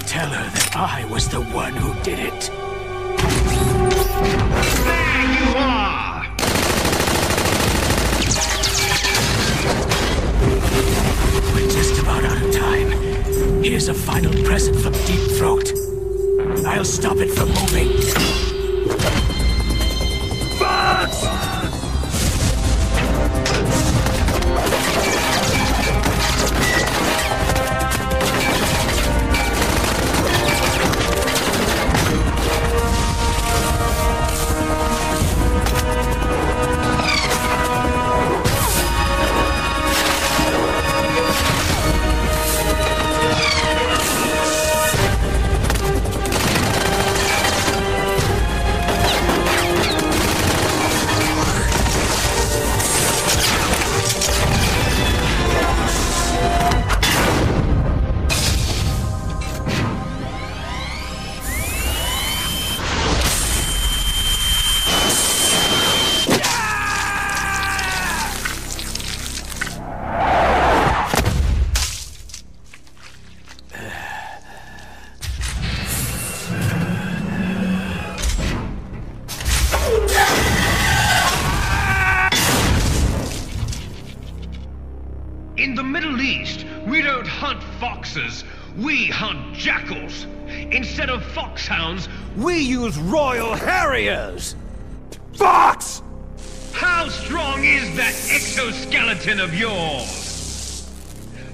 Tell her that I was the one who did it. There you are! We're just about out of time. Here's a final present from Deep Throat. I'll stop it from moving. Fox! In the Middle East, we don't hunt foxes, we hunt jackals. Instead of foxhounds, We use Royal Harriers! Fox! how strong is that exoskeleton of yours?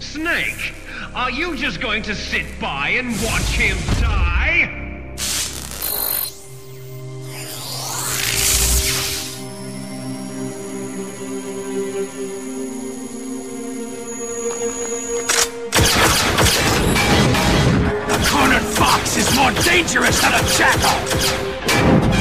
Snake, are you just going to sit by and watch him die? A cornered fox is more dangerous than a jackal!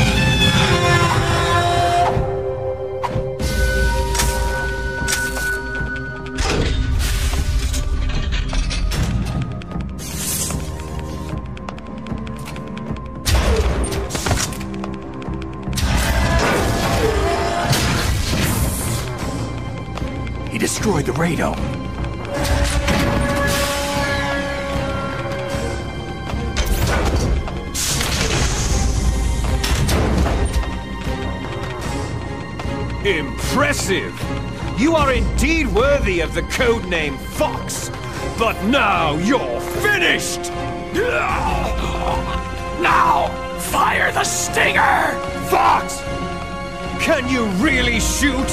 He destroyed the radome. Impressive! You are indeed worthy of the codename Fox! But now you're finished! Now, fire the stinger! Fox! Can you really shoot?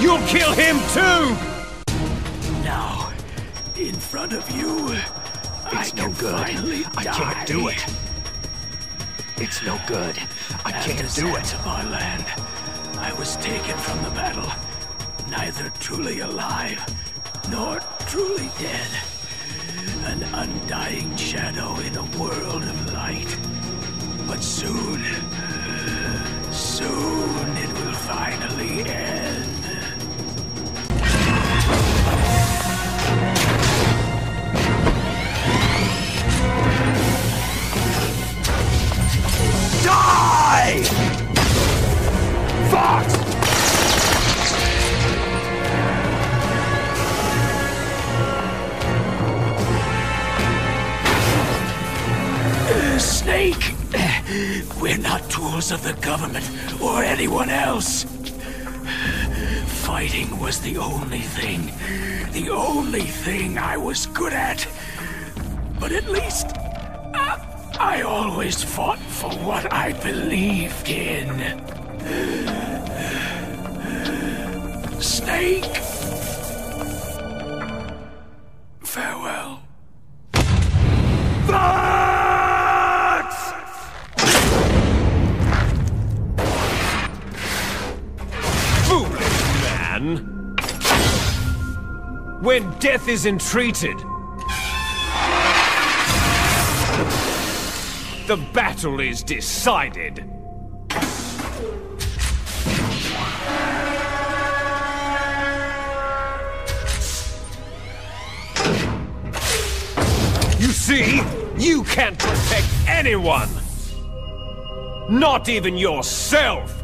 You'll kill him too! Now, in front of you, It's no good. I can't do it. It's no good. I can't do it. Of our land, I was taken from the battle, neither truly alive nor truly dead. An undying shadow in a world of light. But soon it will finally end. Die! Fox! Snake! We're not tools of the government or anyone else. Fighting was the only thing I was good at. But at least I always fought for what I believed in. Snake! Farewell. Fox! Foolish man! when death is entreated. The battle is decided. You see, you can't protect anyone! Not even yourself!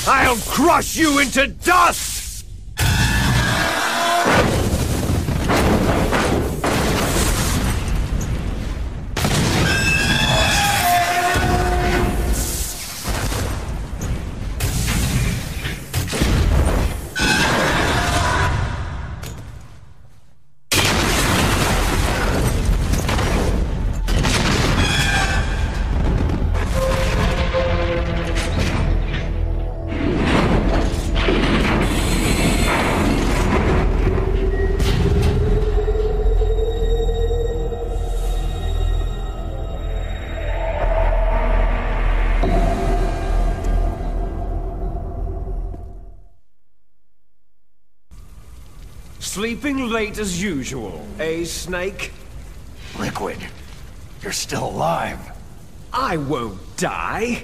I'll crush you into dust! Sleeping late as usual, eh, Snake? Liquid, you're still alive. I won't die,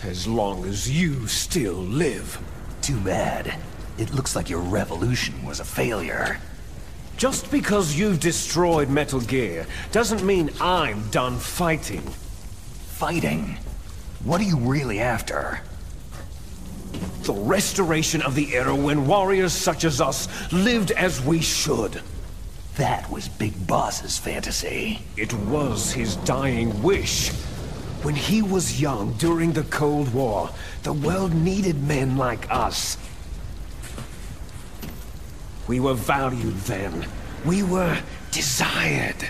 as long as you still live. Too bad. It looks like your revolution was a failure. Just because you've destroyed Metal Gear doesn't mean I'm done fighting. Fighting? What are you really after? The restoration of the era when warriors such as us lived as we should. That was Big Boss's fantasy. It was his dying wish. When he was young during the Cold War, the world needed men like us. We were valued then. We were desired.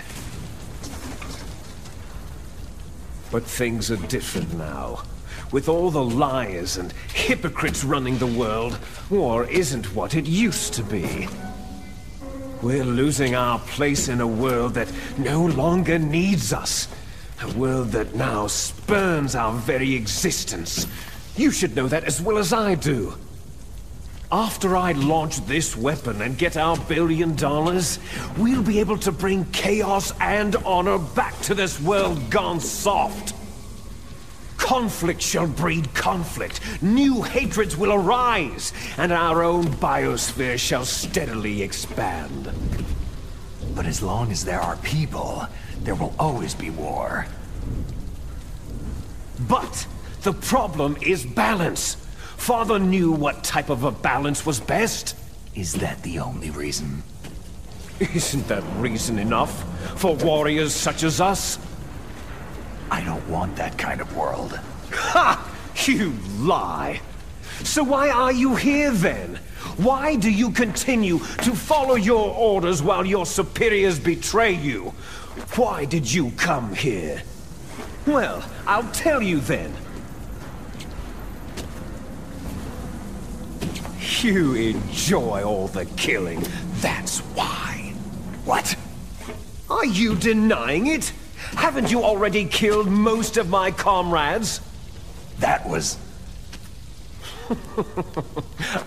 But things are different now. With all the liars and hypocrites running the world, war isn't what it used to be. We're losing our place in a world that no longer needs us. A world that now spurns our very existence. You should know that as well as I do. After I launch this weapon and get our $1 billion, we'll be able to bring chaos and honor back to this world gone soft. Conflict shall breed conflict, new hatreds will arise, and our own biosphere shall steadily expand. But as long as there are people, there will always be war. But the problem is balance. Father knew what type of a balance was best. Is that the only reason? Isn't that reason enough for warriors such as us? I don't want that kind of world. Ha! You lie! So why are you here then? Why do you continue to follow your orders while your superiors betray you? Why did you come here? Well, I'll tell you then. You enjoy all the killing, that's why. What? Are you denying it? Haven't you already killed most of my comrades? That was...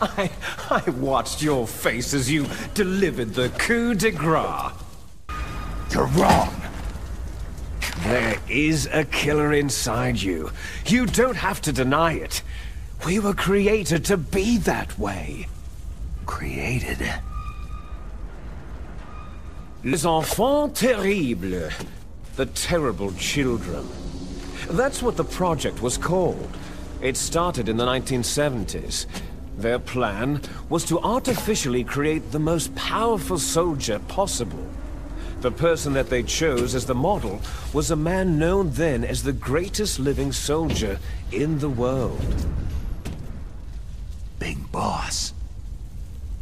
I watched your face as you delivered the coup de grace. You're wrong. There is a killer inside you. You don't have to deny it. We were created to be that way. Created? Les enfants terribles. The terrible children. That's what the project was called. It started in the 1970s. Their plan was to artificially create the most powerful soldier possible. The person that they chose as the model was a man known then as the greatest living soldier in the world. Big boss.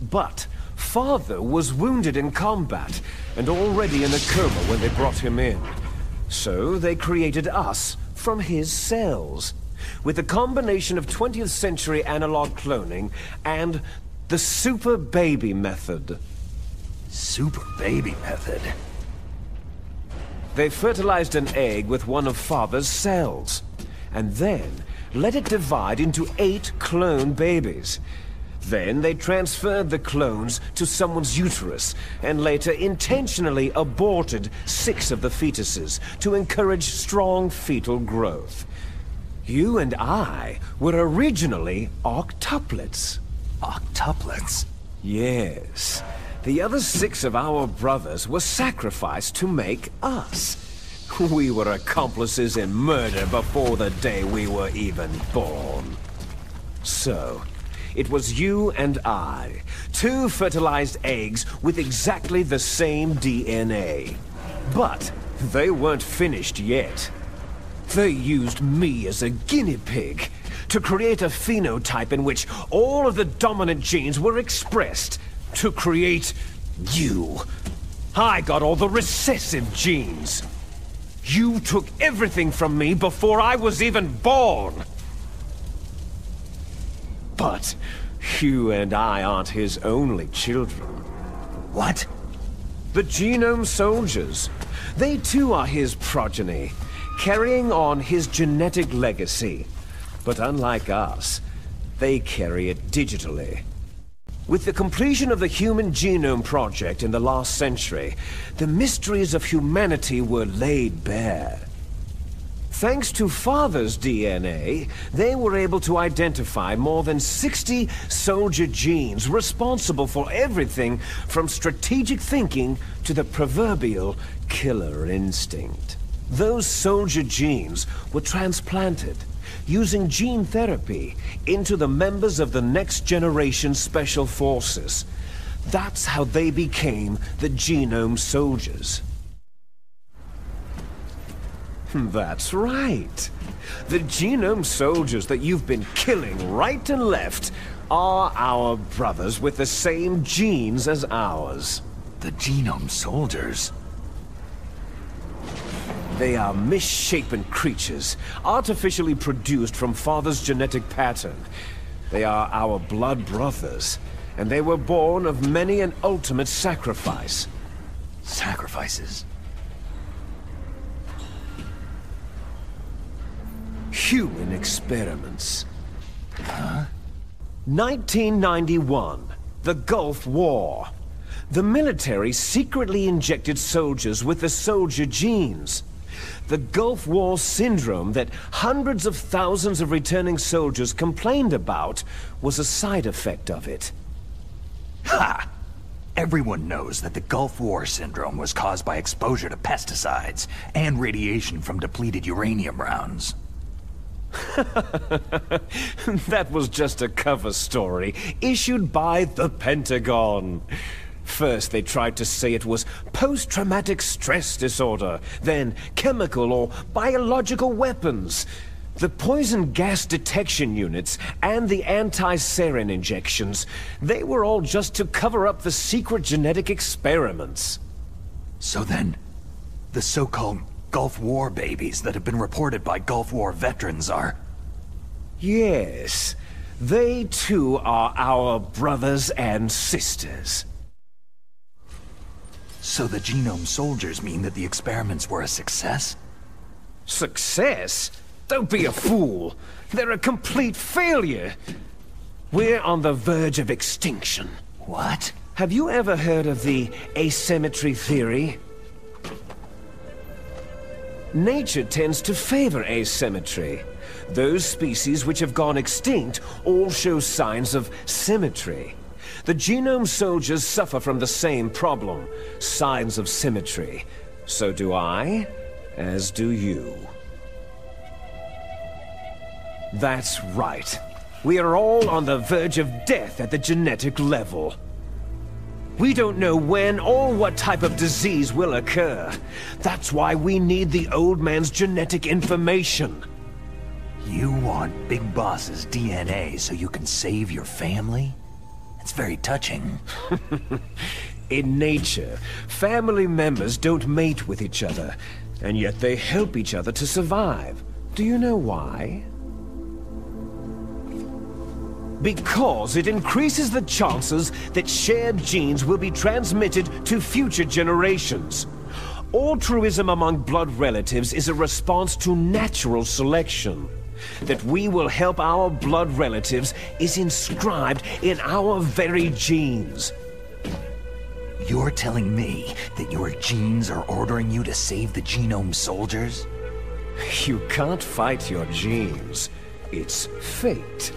But Father was wounded in combat and already in a coma when they brought him in. So they created us from his cells, with a combination of 20th century analog cloning and the super baby method. Super baby method? They fertilized an egg with one of Father's cells, and then let it divide into 8 clone babies. Then they transferred the clones to someone's uterus, and later intentionally aborted 6 of the fetuses to encourage strong fetal growth. You and I were originally octuplets. Octuplets? Yes. The other 6 of our brothers were sacrificed to make us. We were accomplices in murder before the day we were even born. So, it was you and I, 2 fertilized eggs with exactly the same DNA. But they weren't finished yet. They used me as a guinea pig to create a phenotype in which all of the dominant genes were expressed to create you. I got all the recessive genes. You took everything from me before I was even born. But you and I aren't his only children. What? The Genome Soldiers. They too are his progeny, carrying on his genetic legacy. But unlike us, they carry it digitally. With the completion of the Human Genome Project in the last century, the mysteries of humanity were laid bare. Thanks to Father's DNA, they were able to identify more than 60 soldier genes responsible for everything from strategic thinking to the proverbial killer instinct. Those soldier genes were transplanted, using gene therapy, into the members of the next generation special forces. That's how they became the Genome Soldiers. That's right. The Genome Soldiers that you've been killing right and left are our brothers with the same genes as ours. The Genome Soldiers? They are misshapen creatures, artificially produced from Father's genetic pattern. They are our blood brothers, and they were born of many an ultimate sacrifice. Sacrifices? Human experiments. Huh? 1991, the Gulf War. The military secretly injected soldiers with the soldier genes. The Gulf War syndrome that hundreds of thousands of returning soldiers complained about was a side effect of it. Ha! Everyone knows that the Gulf War syndrome was caused by exposure to pesticides and radiation from depleted uranium rounds. That was just a cover story issued by the Pentagon. First, they tried to say it was post-traumatic stress disorder, then chemical or biological weapons. The poison gas detection units and the anti-sarin injections, they were all just to cover up the secret genetic experiments. So then, the so-called Gulf War babies that have been reported by Gulf War veterans are... Yes, they too are our brothers and sisters. So the Genome Soldiers mean that the experiments were a success? Success? Don't be a fool. They're a complete failure. We're on the verge of extinction. What? Have you ever heard of the asymmetry theory? Nature tends to favor asymmetry. Those species which have gone extinct all show signs of symmetry. The Genome Soldiers suffer from the same problem, signs of symmetry. So do I, as do you. That's right. We are all on the verge of death at the genetic level. We don't know when or what type of disease will occur. That's why we need the old man's genetic information. You want Big Boss's DNA so you can save your family? It's very touching. In nature, family members don't mate with each other, and yet they help each other to survive. Do you know why? Because it increases the chances that shared genes will be transmitted to future generations. Altruism among blood relatives is a response to natural selection. That we will help our blood relatives is inscribed in our very genes. You're telling me that your genes are ordering you to save the genome soldiers? You can't fight your genes. It's fate.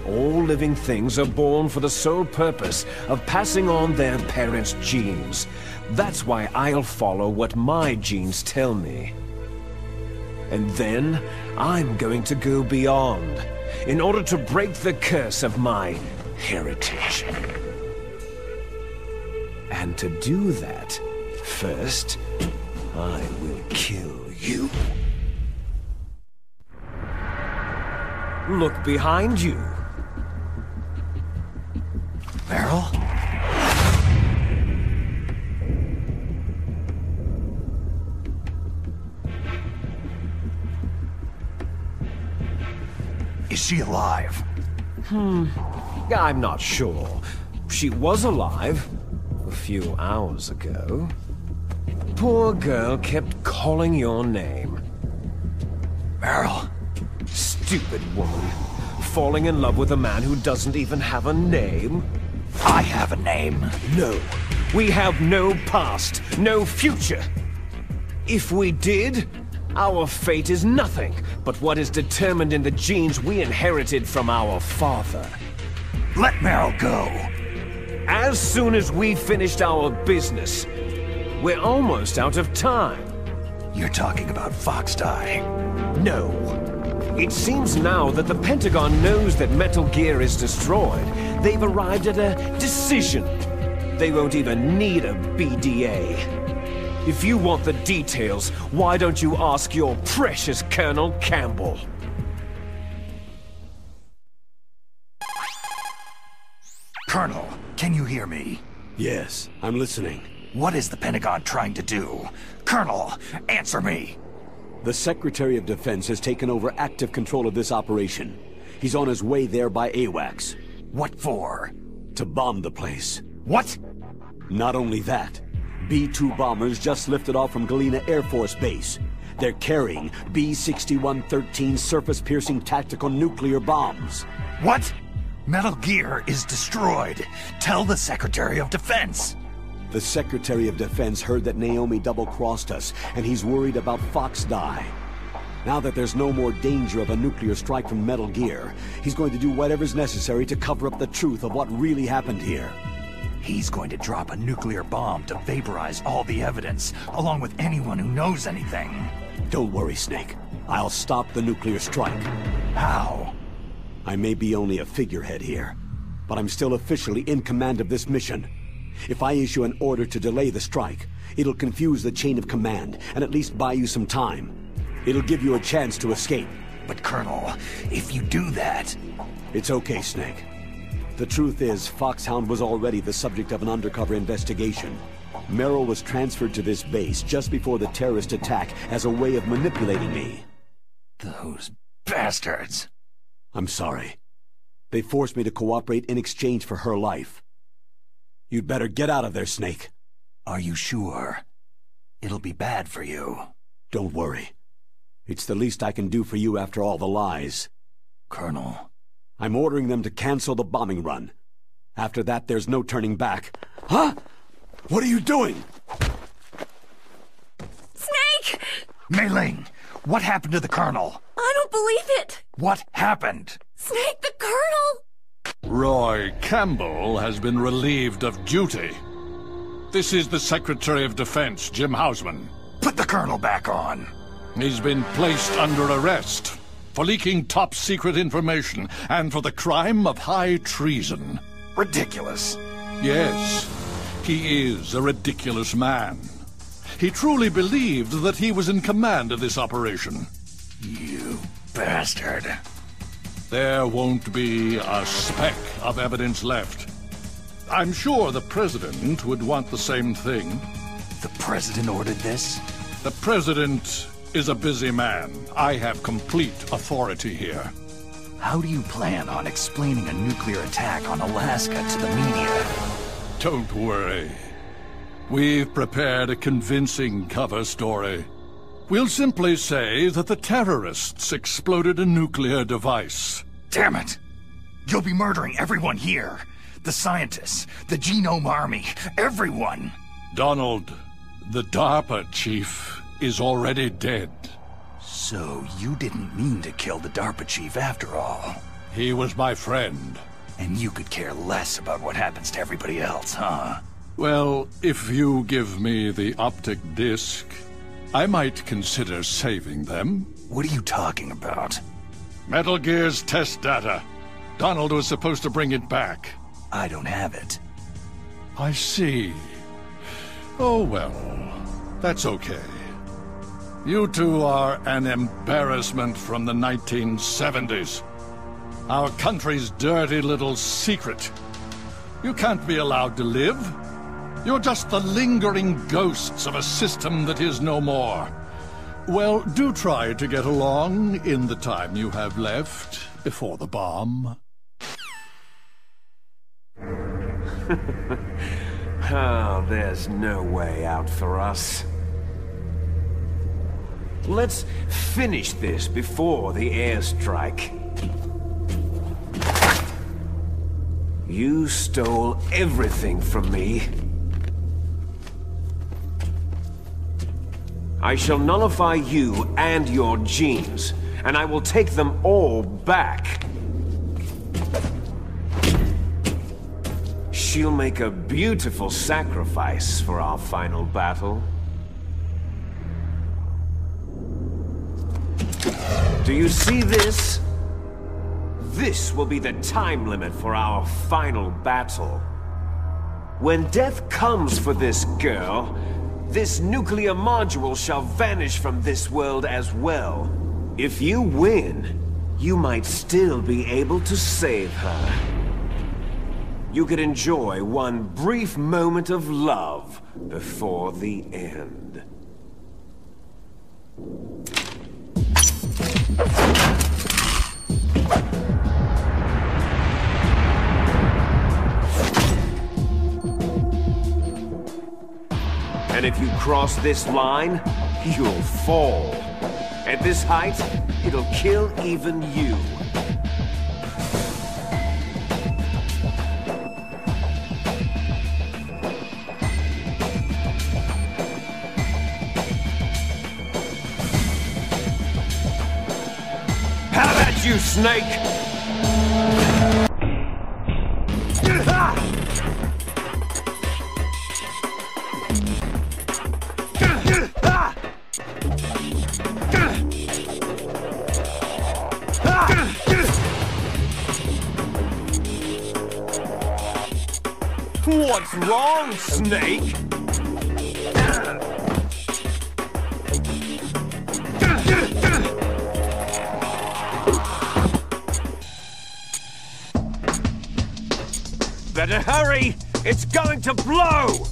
All living things are born for the sole purpose of passing on their parents' genes. That's why I'll follow what my genes tell me. And then, I'm going to go beyond, in order to break the curse of my heritage. And to do that, first, I will kill you. Look behind you. Meryl? Is she alive? I'm not sure. She was alive a few hours ago. Poor girl kept calling your name. Meryl? Stupid woman. Falling in love with a man who doesn't even have a name? I have a name. No. We have no past, no future. If we did, our fate is nothing but what is determined in the genes we inherited from our father. Let Meryl go. As soon as we finished our business, we're almost out of time. You're talking about Foxdie. No. It seems now that the Pentagon knows that Metal Gear is destroyed. They've arrived at a decision. They won't even need a BDA. If you want the details, why don't you ask your precious Colonel Campbell? Colonel, can you hear me? Yes, I'm listening. What is the Pentagon trying to do? Colonel, answer me! The Secretary of Defense has taken over active control of this operation. He's on his way there by AWACS. What for? To bomb the place. What? Not only that, B-2 bombers just lifted off from Galena Air Force Base. They're carrying B-6113 surface-piercing tactical nuclear bombs. What? Metal Gear is destroyed. Tell the Secretary of Defense. The Secretary of Defense heard that Naomi double-crossed us, and he's worried about Foxdie. Now that there's no more danger of a nuclear strike from Metal Gear, he's going to do whatever's necessary to cover up the truth of what really happened here. He's going to drop a nuclear bomb to vaporize all the evidence, along with anyone who knows anything. Don't worry, Snake. I'll stop the nuclear strike. How? I may be only a figurehead here, but I'm still officially in command of this mission. If I issue an order to delay the strike, it'll confuse the chain of command and at least buy you some time. It'll give you a chance to escape. But Colonel, if you do that... It's okay, Snake. The truth is, Foxhound was already the subject of an undercover investigation. Meryl was transferred to this base just before the terrorist attack as a way of manipulating me. Those bastards! I'm sorry. They forced me to cooperate in exchange for her life. You'd better get out of there, Snake. Are you sure? It'll be bad for you. Don't worry. It's the least I can do for you after all the lies. Colonel... I'm ordering them to cancel the bombing run. After that, there's no turning back. Huh? What are you doing? Snake! Mei Ling, what happened to the Colonel? I don't believe it! What happened? Snake, the Colonel! Roy Campbell has been relieved of duty. This is the Secretary of Defense, Jim Hausman. Put the Colonel back on. He's been placed under arrest for leaking top-secret information and for the crime of high treason. Ridiculous. Yes, he is a ridiculous man. He truly believed that he was in command of this operation. You bastard. There won't be a speck of evidence left. I'm sure the President would want the same thing. The President ordered this? The President is a busy man. I have complete authority here. How do you plan on explaining a nuclear attack on Alaska to the media? Don't worry. We've prepared a convincing cover story. We'll simply say that the terrorists exploded a nuclear device. Damn it! You'll be murdering everyone here. The scientists, the Genome Army, everyone! Donald, the DARPA chief is already dead. So you didn't mean to kill the DARPA chief after all? He was my friend. And you could care less about what happens to everybody else, huh? Well, if you give me the optic disc, I might consider saving them. What are you talking about? Metal Gear's test data. Donald was supposed to bring it back. I don't have it. I see. Oh well, that's okay. You two are an embarrassment from the 1970s. Our country's dirty little secret. You can't be allowed to live. You're just the lingering ghosts of a system that is no more. Well, do try to get along in the time you have left before the bomb. Oh, there's no way out for us. Let's finish this before the airstrike. You stole everything from me. I shall nullify you and your genes, and I will take them all back. She'll make a beautiful sacrifice for our final battle. Do you see this? This will be the time limit for our final battle. When death comes for this girl, this nuclear module shall vanish from this world as well. If you win, you might still be able to save her. You could enjoy one brief moment of love before the end. And if you cross this line, you'll fall. At this height, it'll kill even you. How about you, Snake? What's wrong, Snake? Better hurry! It's going to blow!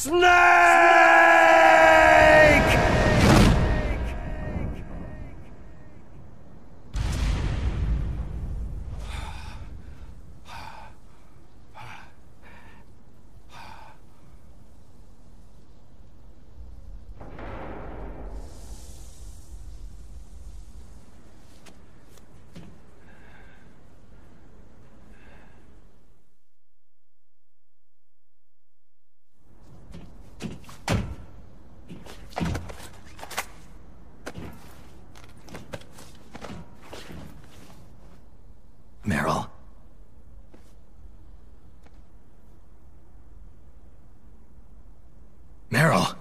Snake! Meryl? Meryl?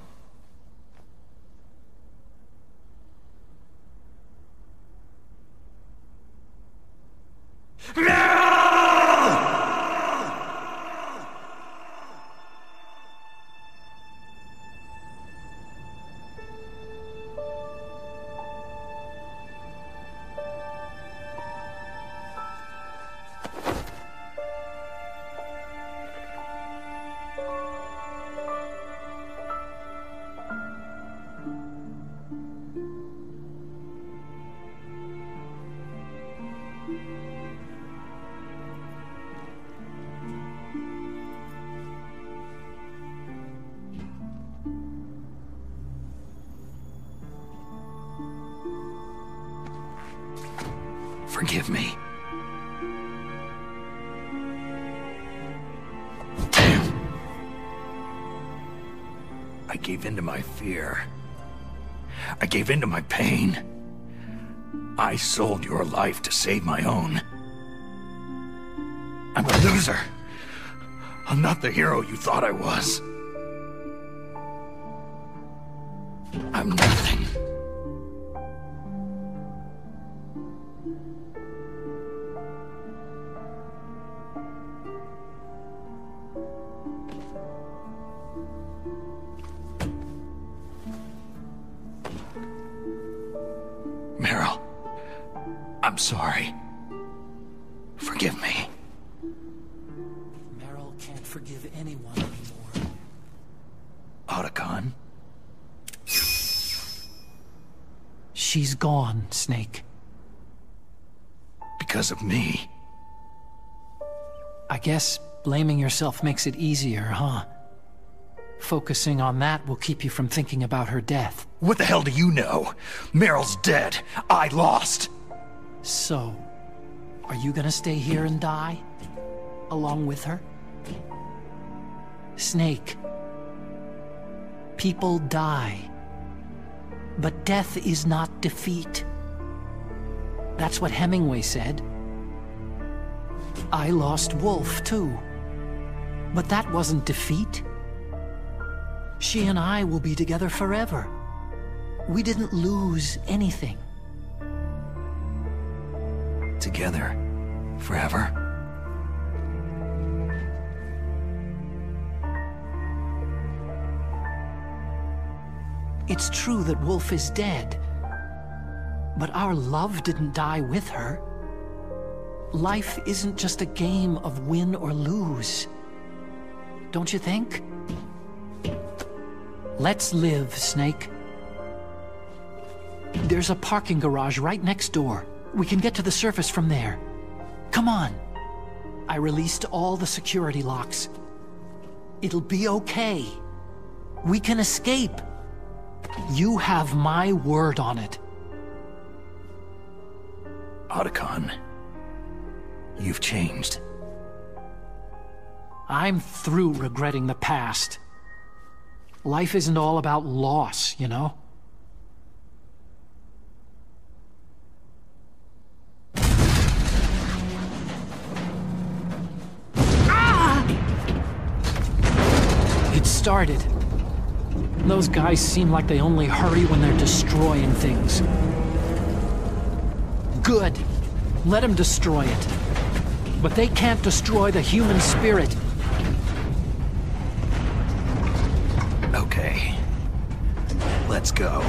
Forgive me. Damn. I gave in to my fear. I gave in to my pain. I sold your life to save my own. I'm a loser. I'm not the hero you thought I was. I'm nothing. Meryl, I'm sorry. Forgive me. Meryl can't forgive anyone anymore. Otacon? She's gone, Snake. Because of me? I guess blaming yourself makes it easier, huh? Focusing on that will keep you from thinking about her death. What the hell do you know? Meryl's dead. I lost. So, are you gonna stay here and die? Along with her? Snake. People die. But death is not defeat. That's what Hemingway said. I lost Wolf, too. But that wasn't defeat. She and I will be together forever. We didn't lose anything. Together? Forever? It's true that Wolf is dead. But our love didn't die with her. Life isn't just a game of win or lose. Don't you think? Let's live, Snake. There's a parking garage right next door. We can get to the surface from there. Come on. I released all the security locks. It'll be okay. We can escape. You have my word on it. Otacon, you've changed. I'm through regretting the past. Life isn't all about loss, you know? Ah! It started. Those guys seem like they only hurry when they're destroying things. Good. Let them destroy it. But they can't destroy the human spirit. Okay. Let's go.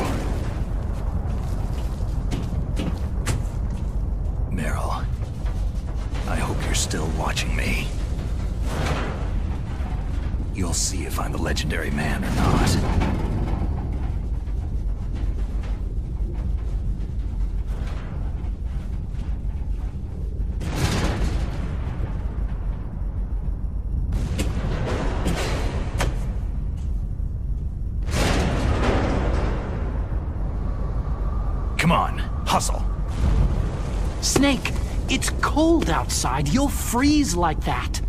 Meryl, I hope you're still watching me. You'll see if I'm the legendary man or not. Come on, hustle. Snake, it's cold outside. You'll freeze like that.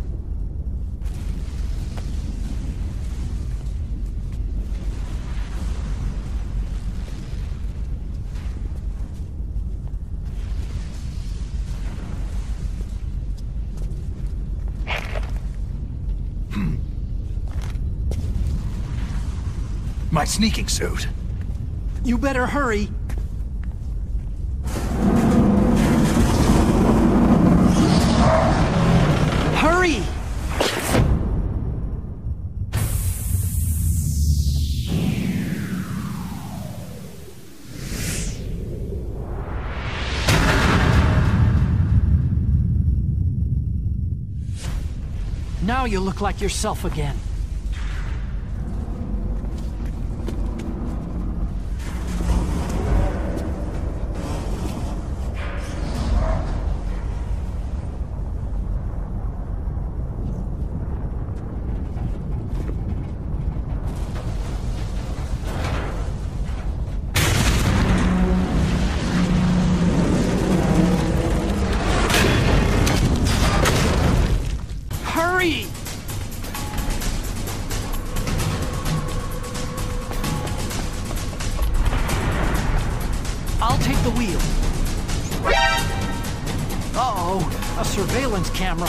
My sneaking suit. You better hurry. Hurry! Now you look like yourself again. Hurry! I'll take the wheel. Uh-oh, a surveillance camera.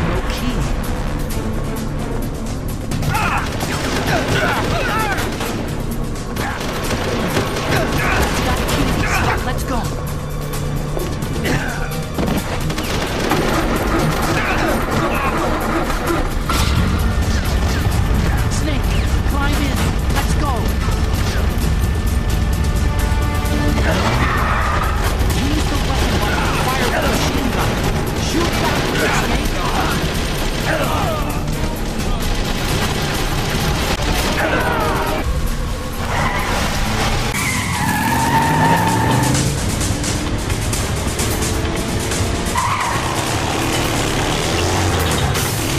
No key. That key. Let's go. Snake, climb in. Let's go. Use the weapon button to fire the machine gun. Shoot back, Snake.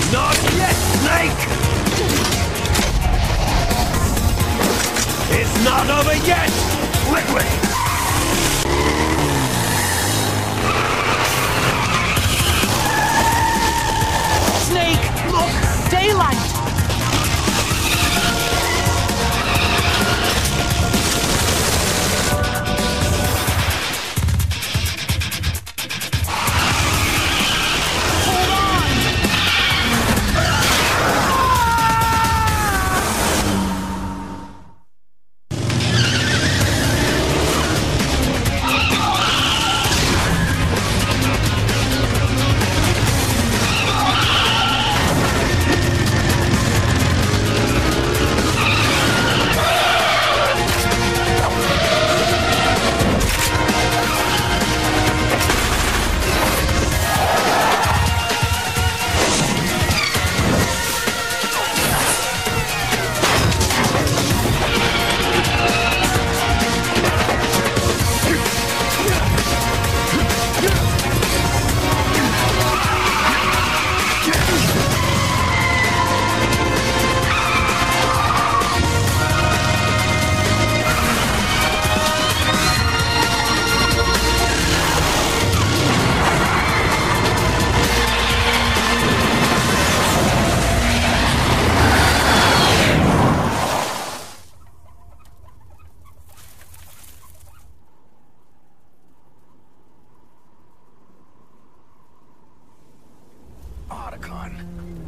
Not yet, Snake! It's not over yet! Liquid! Snake, look! Daylight!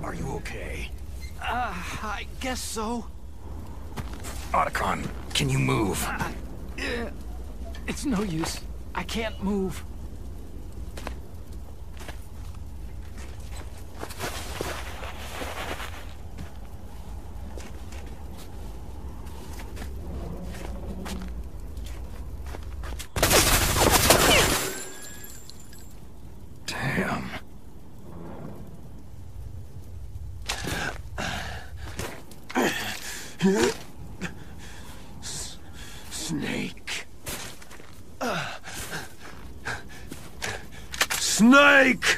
Are you okay? I guess so. Otacon, can you move? It's no use. I can't move. Snake. Snake!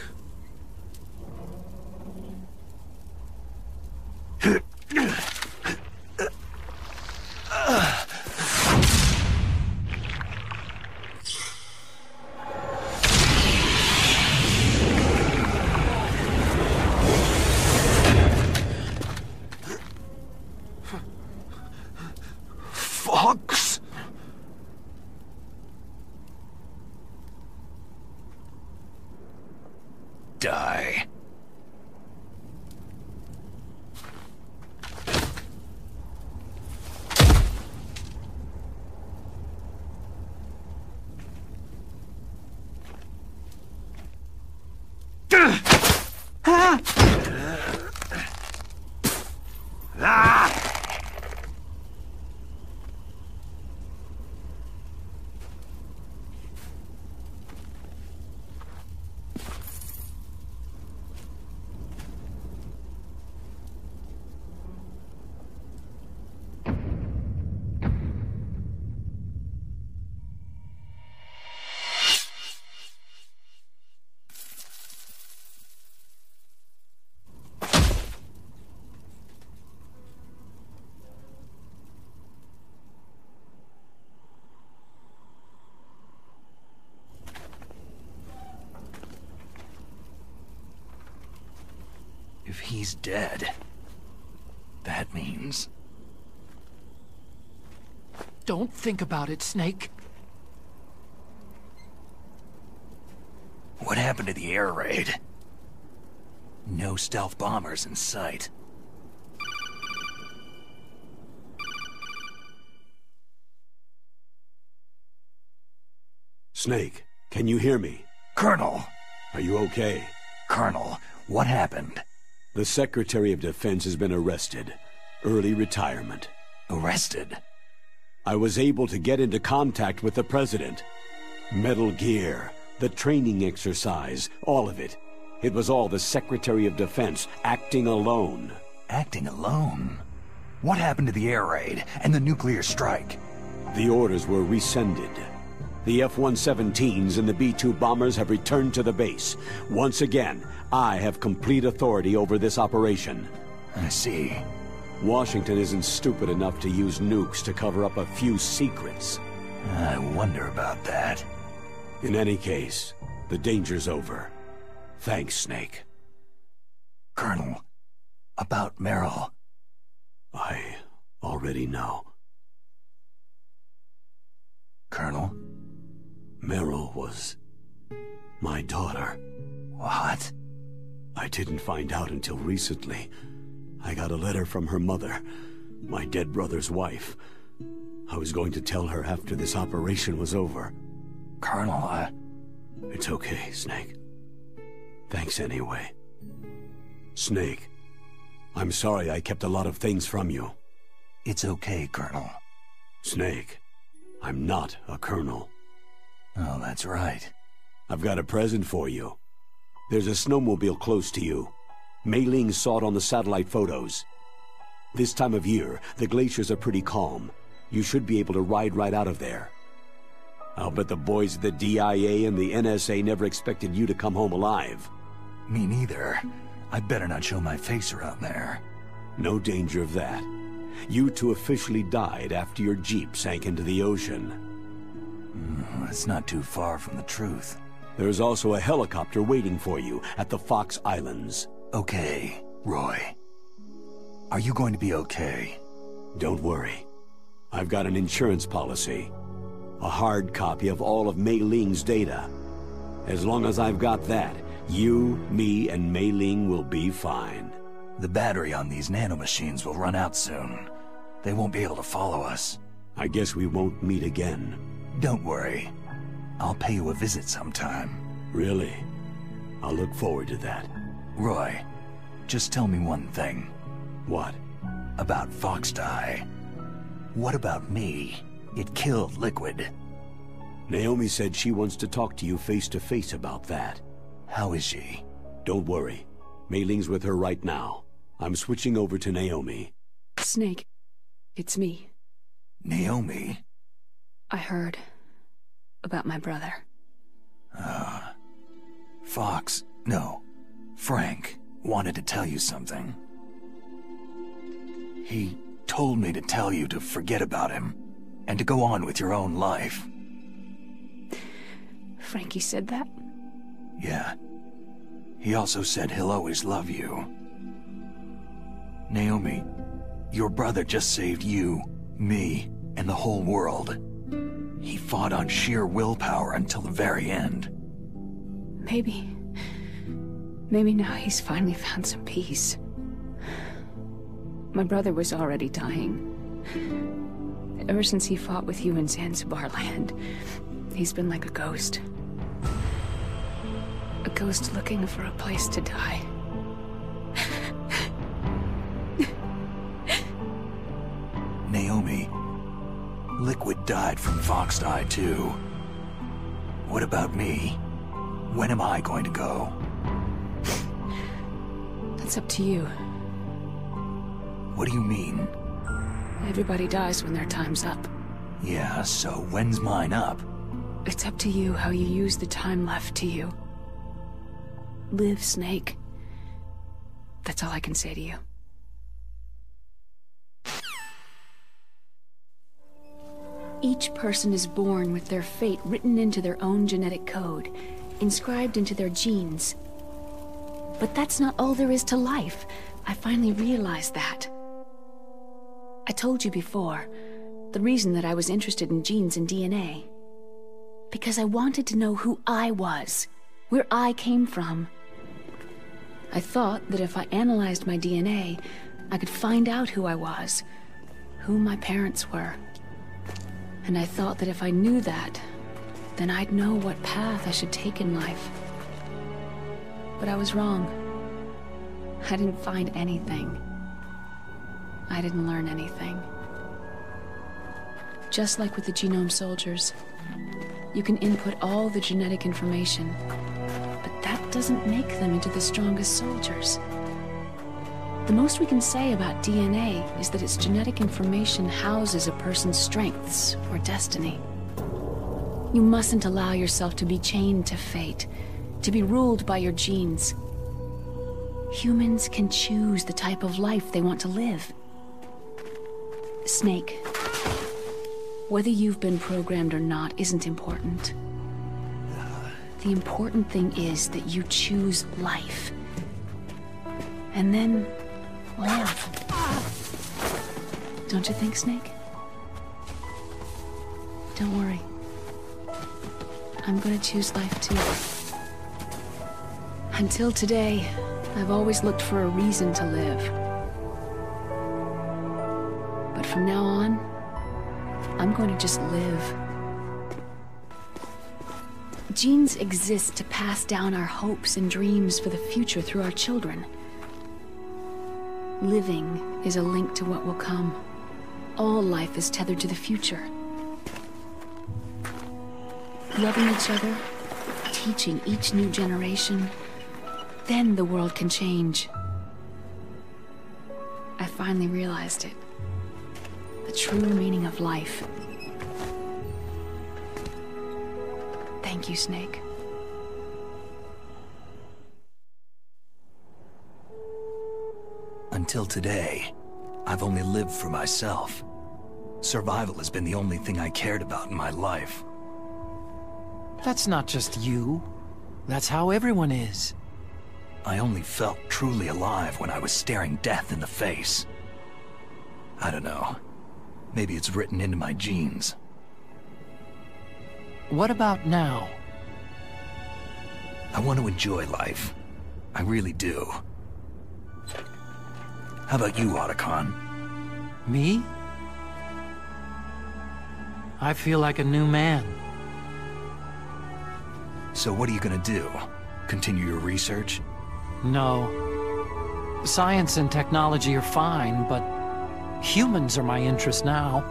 Fox? Die. If he's dead, that means... Don't think about it, Snake. What happened to the air raid? No stealth bombers in sight. Snake, can you hear me? Colonel! Are you okay? Colonel, what happened? The Secretary of Defense has been arrested. Early retirement. Arrested? I was able to get into contact with the President. Metal Gear, the training exercise, all of it. It was all the Secretary of Defense acting alone. Acting alone? What happened to the air raid and the nuclear strike? The orders were rescinded. The F-117s and the B-2 bombers have returned to the base. Once again, I have complete authority over this operation. I see. Washington isn't stupid enough to use nukes to cover up a few secrets. I wonder about that. In any case, the danger's over. Thanks, Snake. Colonel, about Meryl. I already know. Colonel? Meryl was my daughter. What? I didn't find out until recently. I got a letter from her mother, my dead brother's wife. I was going to tell her after this operation was over. Colonel, It's okay, Snake. Thanks anyway. Snake, I'm sorry I kept a lot of things from you. It's okay, Colonel. Snake, I'm not a colonel. Oh, that's right. I've got a present for you. There's a snowmobile close to you. Mei Ling saw it on the satellite photos. This time of year, the glaciers are pretty calm. You should be able to ride right out of there. I'll bet the boys at the DIA and the NSA never expected you to come home alive. Me neither. I'd better not show my face around there. No danger of that. You two officially died after your Jeep sank into the ocean. It's not too far from the truth. There's also a helicopter waiting for you at the Fox Islands. Okay, Roy. Are you going to be okay? Don't worry. I've got an insurance policy. A hard copy of all of Mei Ling's data. As long as I've got that, you, me, and Mei Ling will be fine. The battery on these nanomachines will run out soon. They won't be able to follow us. I guess we won't meet again. Don't worry. I'll pay you a visit sometime. Really? I'll look forward to that. Roy, just tell me one thing. What? About Foxdie. What about me? It killed Liquid. Naomi said she wants to talk to you face to face about that. How is she? Don't worry. Mei Ling's with her right now. I'm switching over to Naomi. Snake, It's me. Naomi? I heard about my brother. Fox, no, Frank, wanted to tell you something. He told me to tell you to forget about him, and to go on with your own life. Frankie said that? Yeah. He also said he'll always love you. Naomi, your brother just saved you, me, and the whole world. He fought on sheer willpower until the very end. Maybe now he's finally found some peace. My brother was already dying. Ever since he fought with you in Zanzibar land, he's been like a ghost. A ghost looking for a place to die. Naomi, Liquid died from Fox's eye too. What about me? When am I going to go? That's up to you. What do you mean? Everybody dies when their time's up. Yeah, so when's mine up? It's up to you how you use the time left to you. Live, Snake. That's all I can say to you. Each person is born with their fate written into their own genetic code, inscribed into their genes. But that's not all there is to life. I finally realized that. I told you before, the reason that I was interested in genes and DNA. Because I wanted to know who I was, where I came from. I thought that if I analyzed my DNA, I could find out who I was, who my parents were. And I thought that if I knew that, then I'd know what path I should take in life. But I was wrong. I didn't find anything. I didn't learn anything. Just like with the genome soldiers, you can input all the genetic information, but that doesn't make them into the strongest soldiers. The most we can say about DNA is that its genetic information houses a person's strengths or destiny. You mustn't allow yourself to be chained to fate, to be ruled by your genes. Humans can choose the type of life they want to live. Snake, whether you've been programmed or not isn't important. The important thing is that you choose life. And then live. Don't you think, Snake? Don't worry. I'm gonna choose life too. Until today, I've always looked for a reason to live. But from now on, I'm going to just live. Genes exist to pass down our hopes and dreams for the future through our children. Living is a link to what will come. All life is tethered to the future. Loving each other, teaching each new generation, then the world can change. I finally realized it. The true meaning of life. Thank you, Snake. Until today, I've only lived for myself. Survival has been the only thing I cared about in my life. That's not just you. That's how everyone is. I only felt truly alive when I was staring death in the face. I don't know. Maybe it's written into my genes. What about now? I want to enjoy life. I really do. How about you, Otacon? Me? I feel like a new man. So what are you gonna do? Continue your research? No. Science and technology are fine, but humans are my interest now.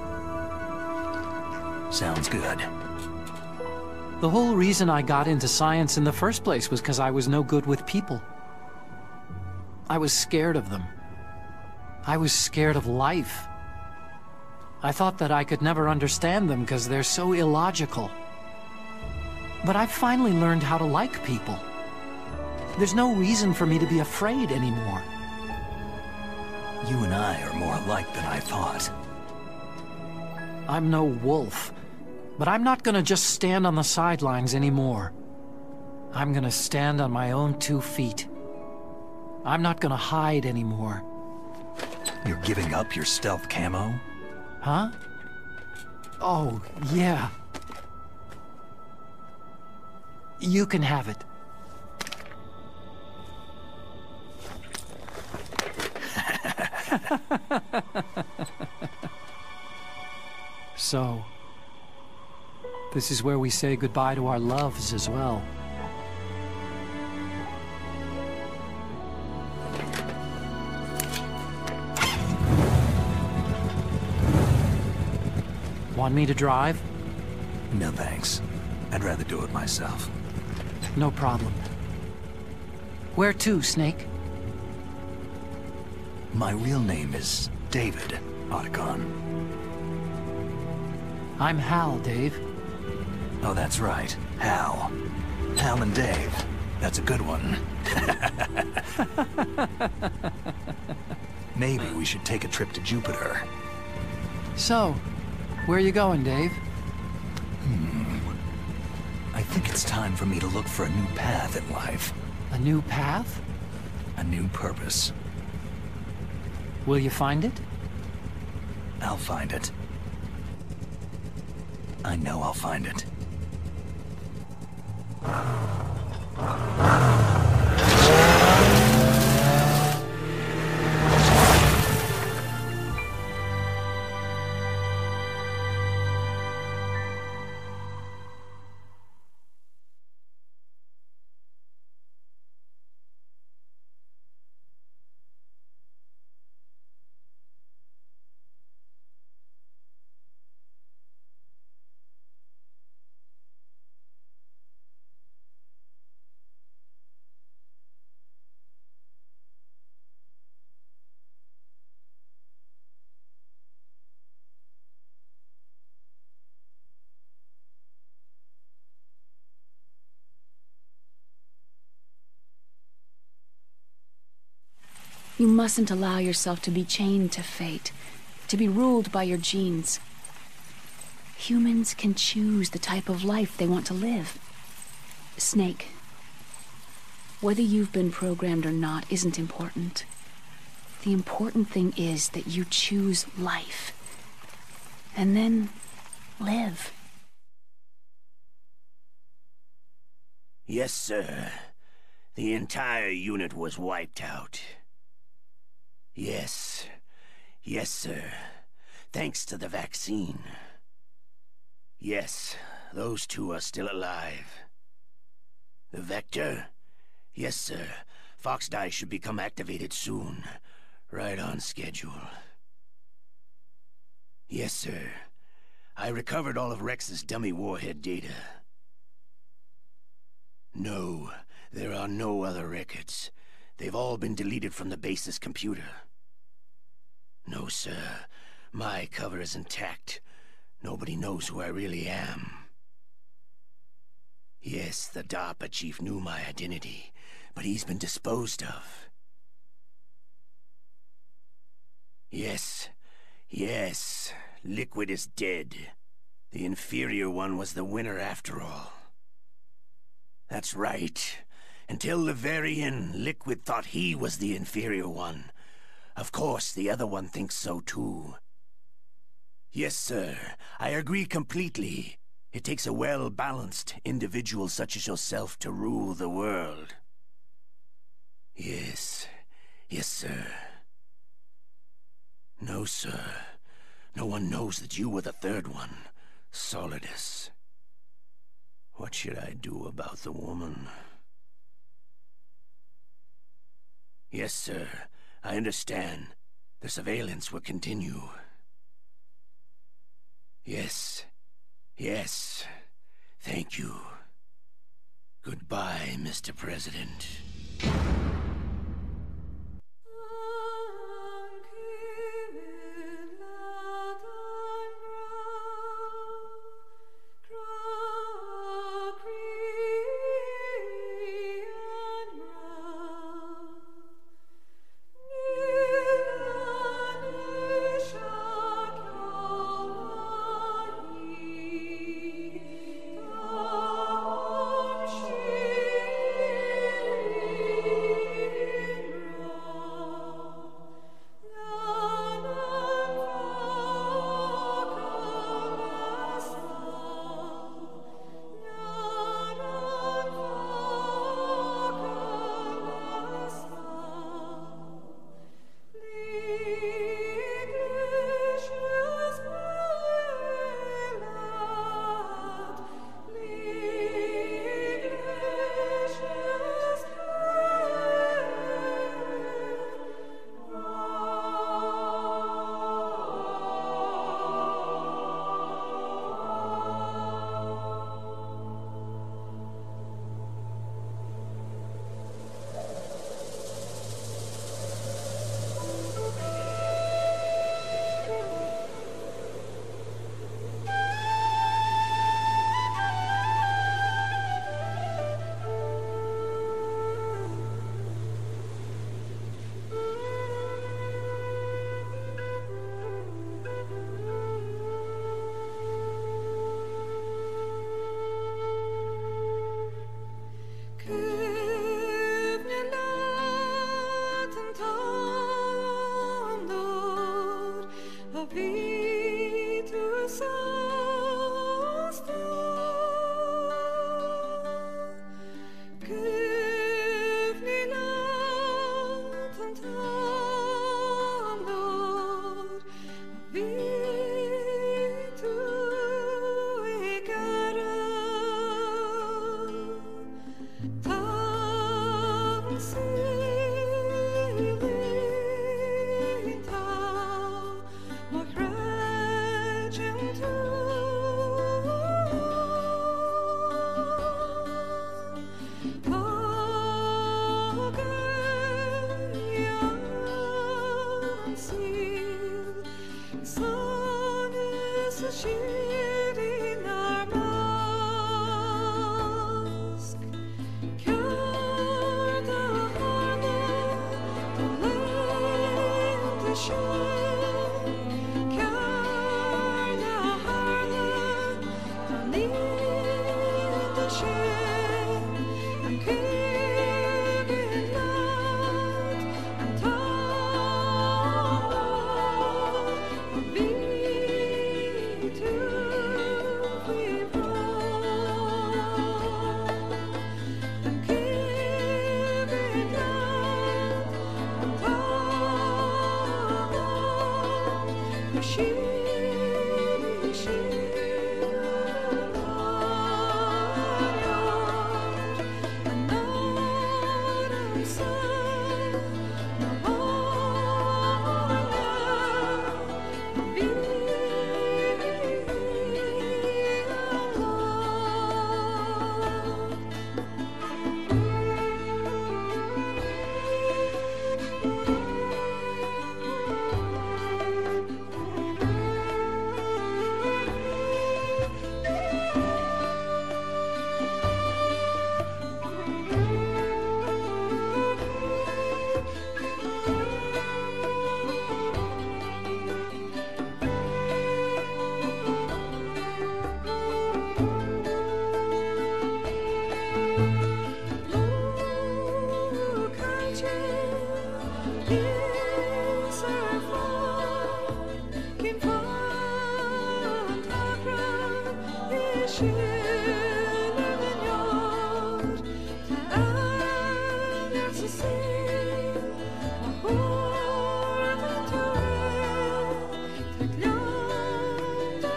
Sounds good. The whole reason I got into science in the first place was because I was no good with people. I was scared of them. I was scared of life. I thought that I could never understand them because they're so illogical. But I've finally learned how to like people. There's no reason for me to be afraid anymore. You and I are more alike than I thought. I'm no wolf, but I'm not gonna just stand on the sidelines anymore. I'm gonna stand on my own 2 feet. I'm not gonna hide anymore. You're giving up your stealth camo? Huh? Oh, yeah. You can have it. So, this is where we say goodbye to our loves as well. Want me to drive? No thanks. I'd rather do it myself. No problem. Where to, Snake? My real name is David Otacon. I'm Hal, Dave. Oh, that's right. Hal. Hal and Dave. That's a good one. Maybe we should take a trip to Jupiter. So, where are you going, Dave? I think it's time for me to look for a new path in life. A new path? A new purpose. Will you find it? I'll find it. I know I'll find it. You mustn't allow yourself to be chained to fate, to be ruled by your genes. Humans can choose the type of life they want to live. Snake, whether you've been programmed or not isn't important. The important thing is that you choose life. And then live. Yes, sir. The entire unit was wiped out. Yes. Yes, sir. Thanks to the vaccine. Yes, those 2 are still alive. The Vector? Yes, sir. Fox Die should become activated soon. Right on schedule. Yes, sir. I recovered all of Rex's dummy warhead data. No, there are no other records. They've all been deleted from the base's computer. No, sir. My cover is intact. Nobody knows who I really am. Yes, the DARPA chief knew my identity, but he's been disposed of. Yes. Yes. Liquid is dead. The inferior one was the winner after all. That's right. Until the very end, Liquid thought he was the inferior one. Of course, the other one thinks so too. Yes, sir. I agree completely. It takes a well-balanced individual such as yourself to rule the world. Yes. Yes, sir. No, sir. No one knows that you were the third one, Solidus. What should I do about the woman? Yes, sir. I understand. The surveillance will continue. Yes. Yes. Thank you. Goodbye, Mr. President.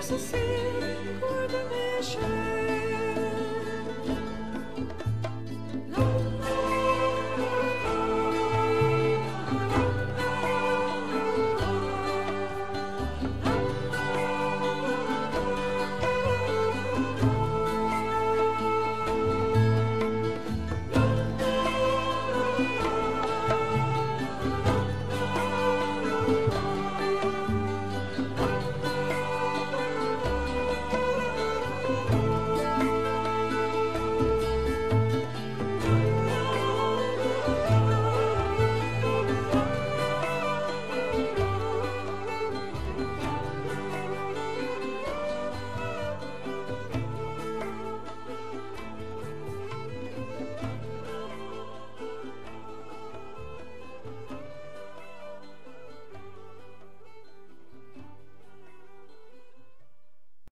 Så se går det med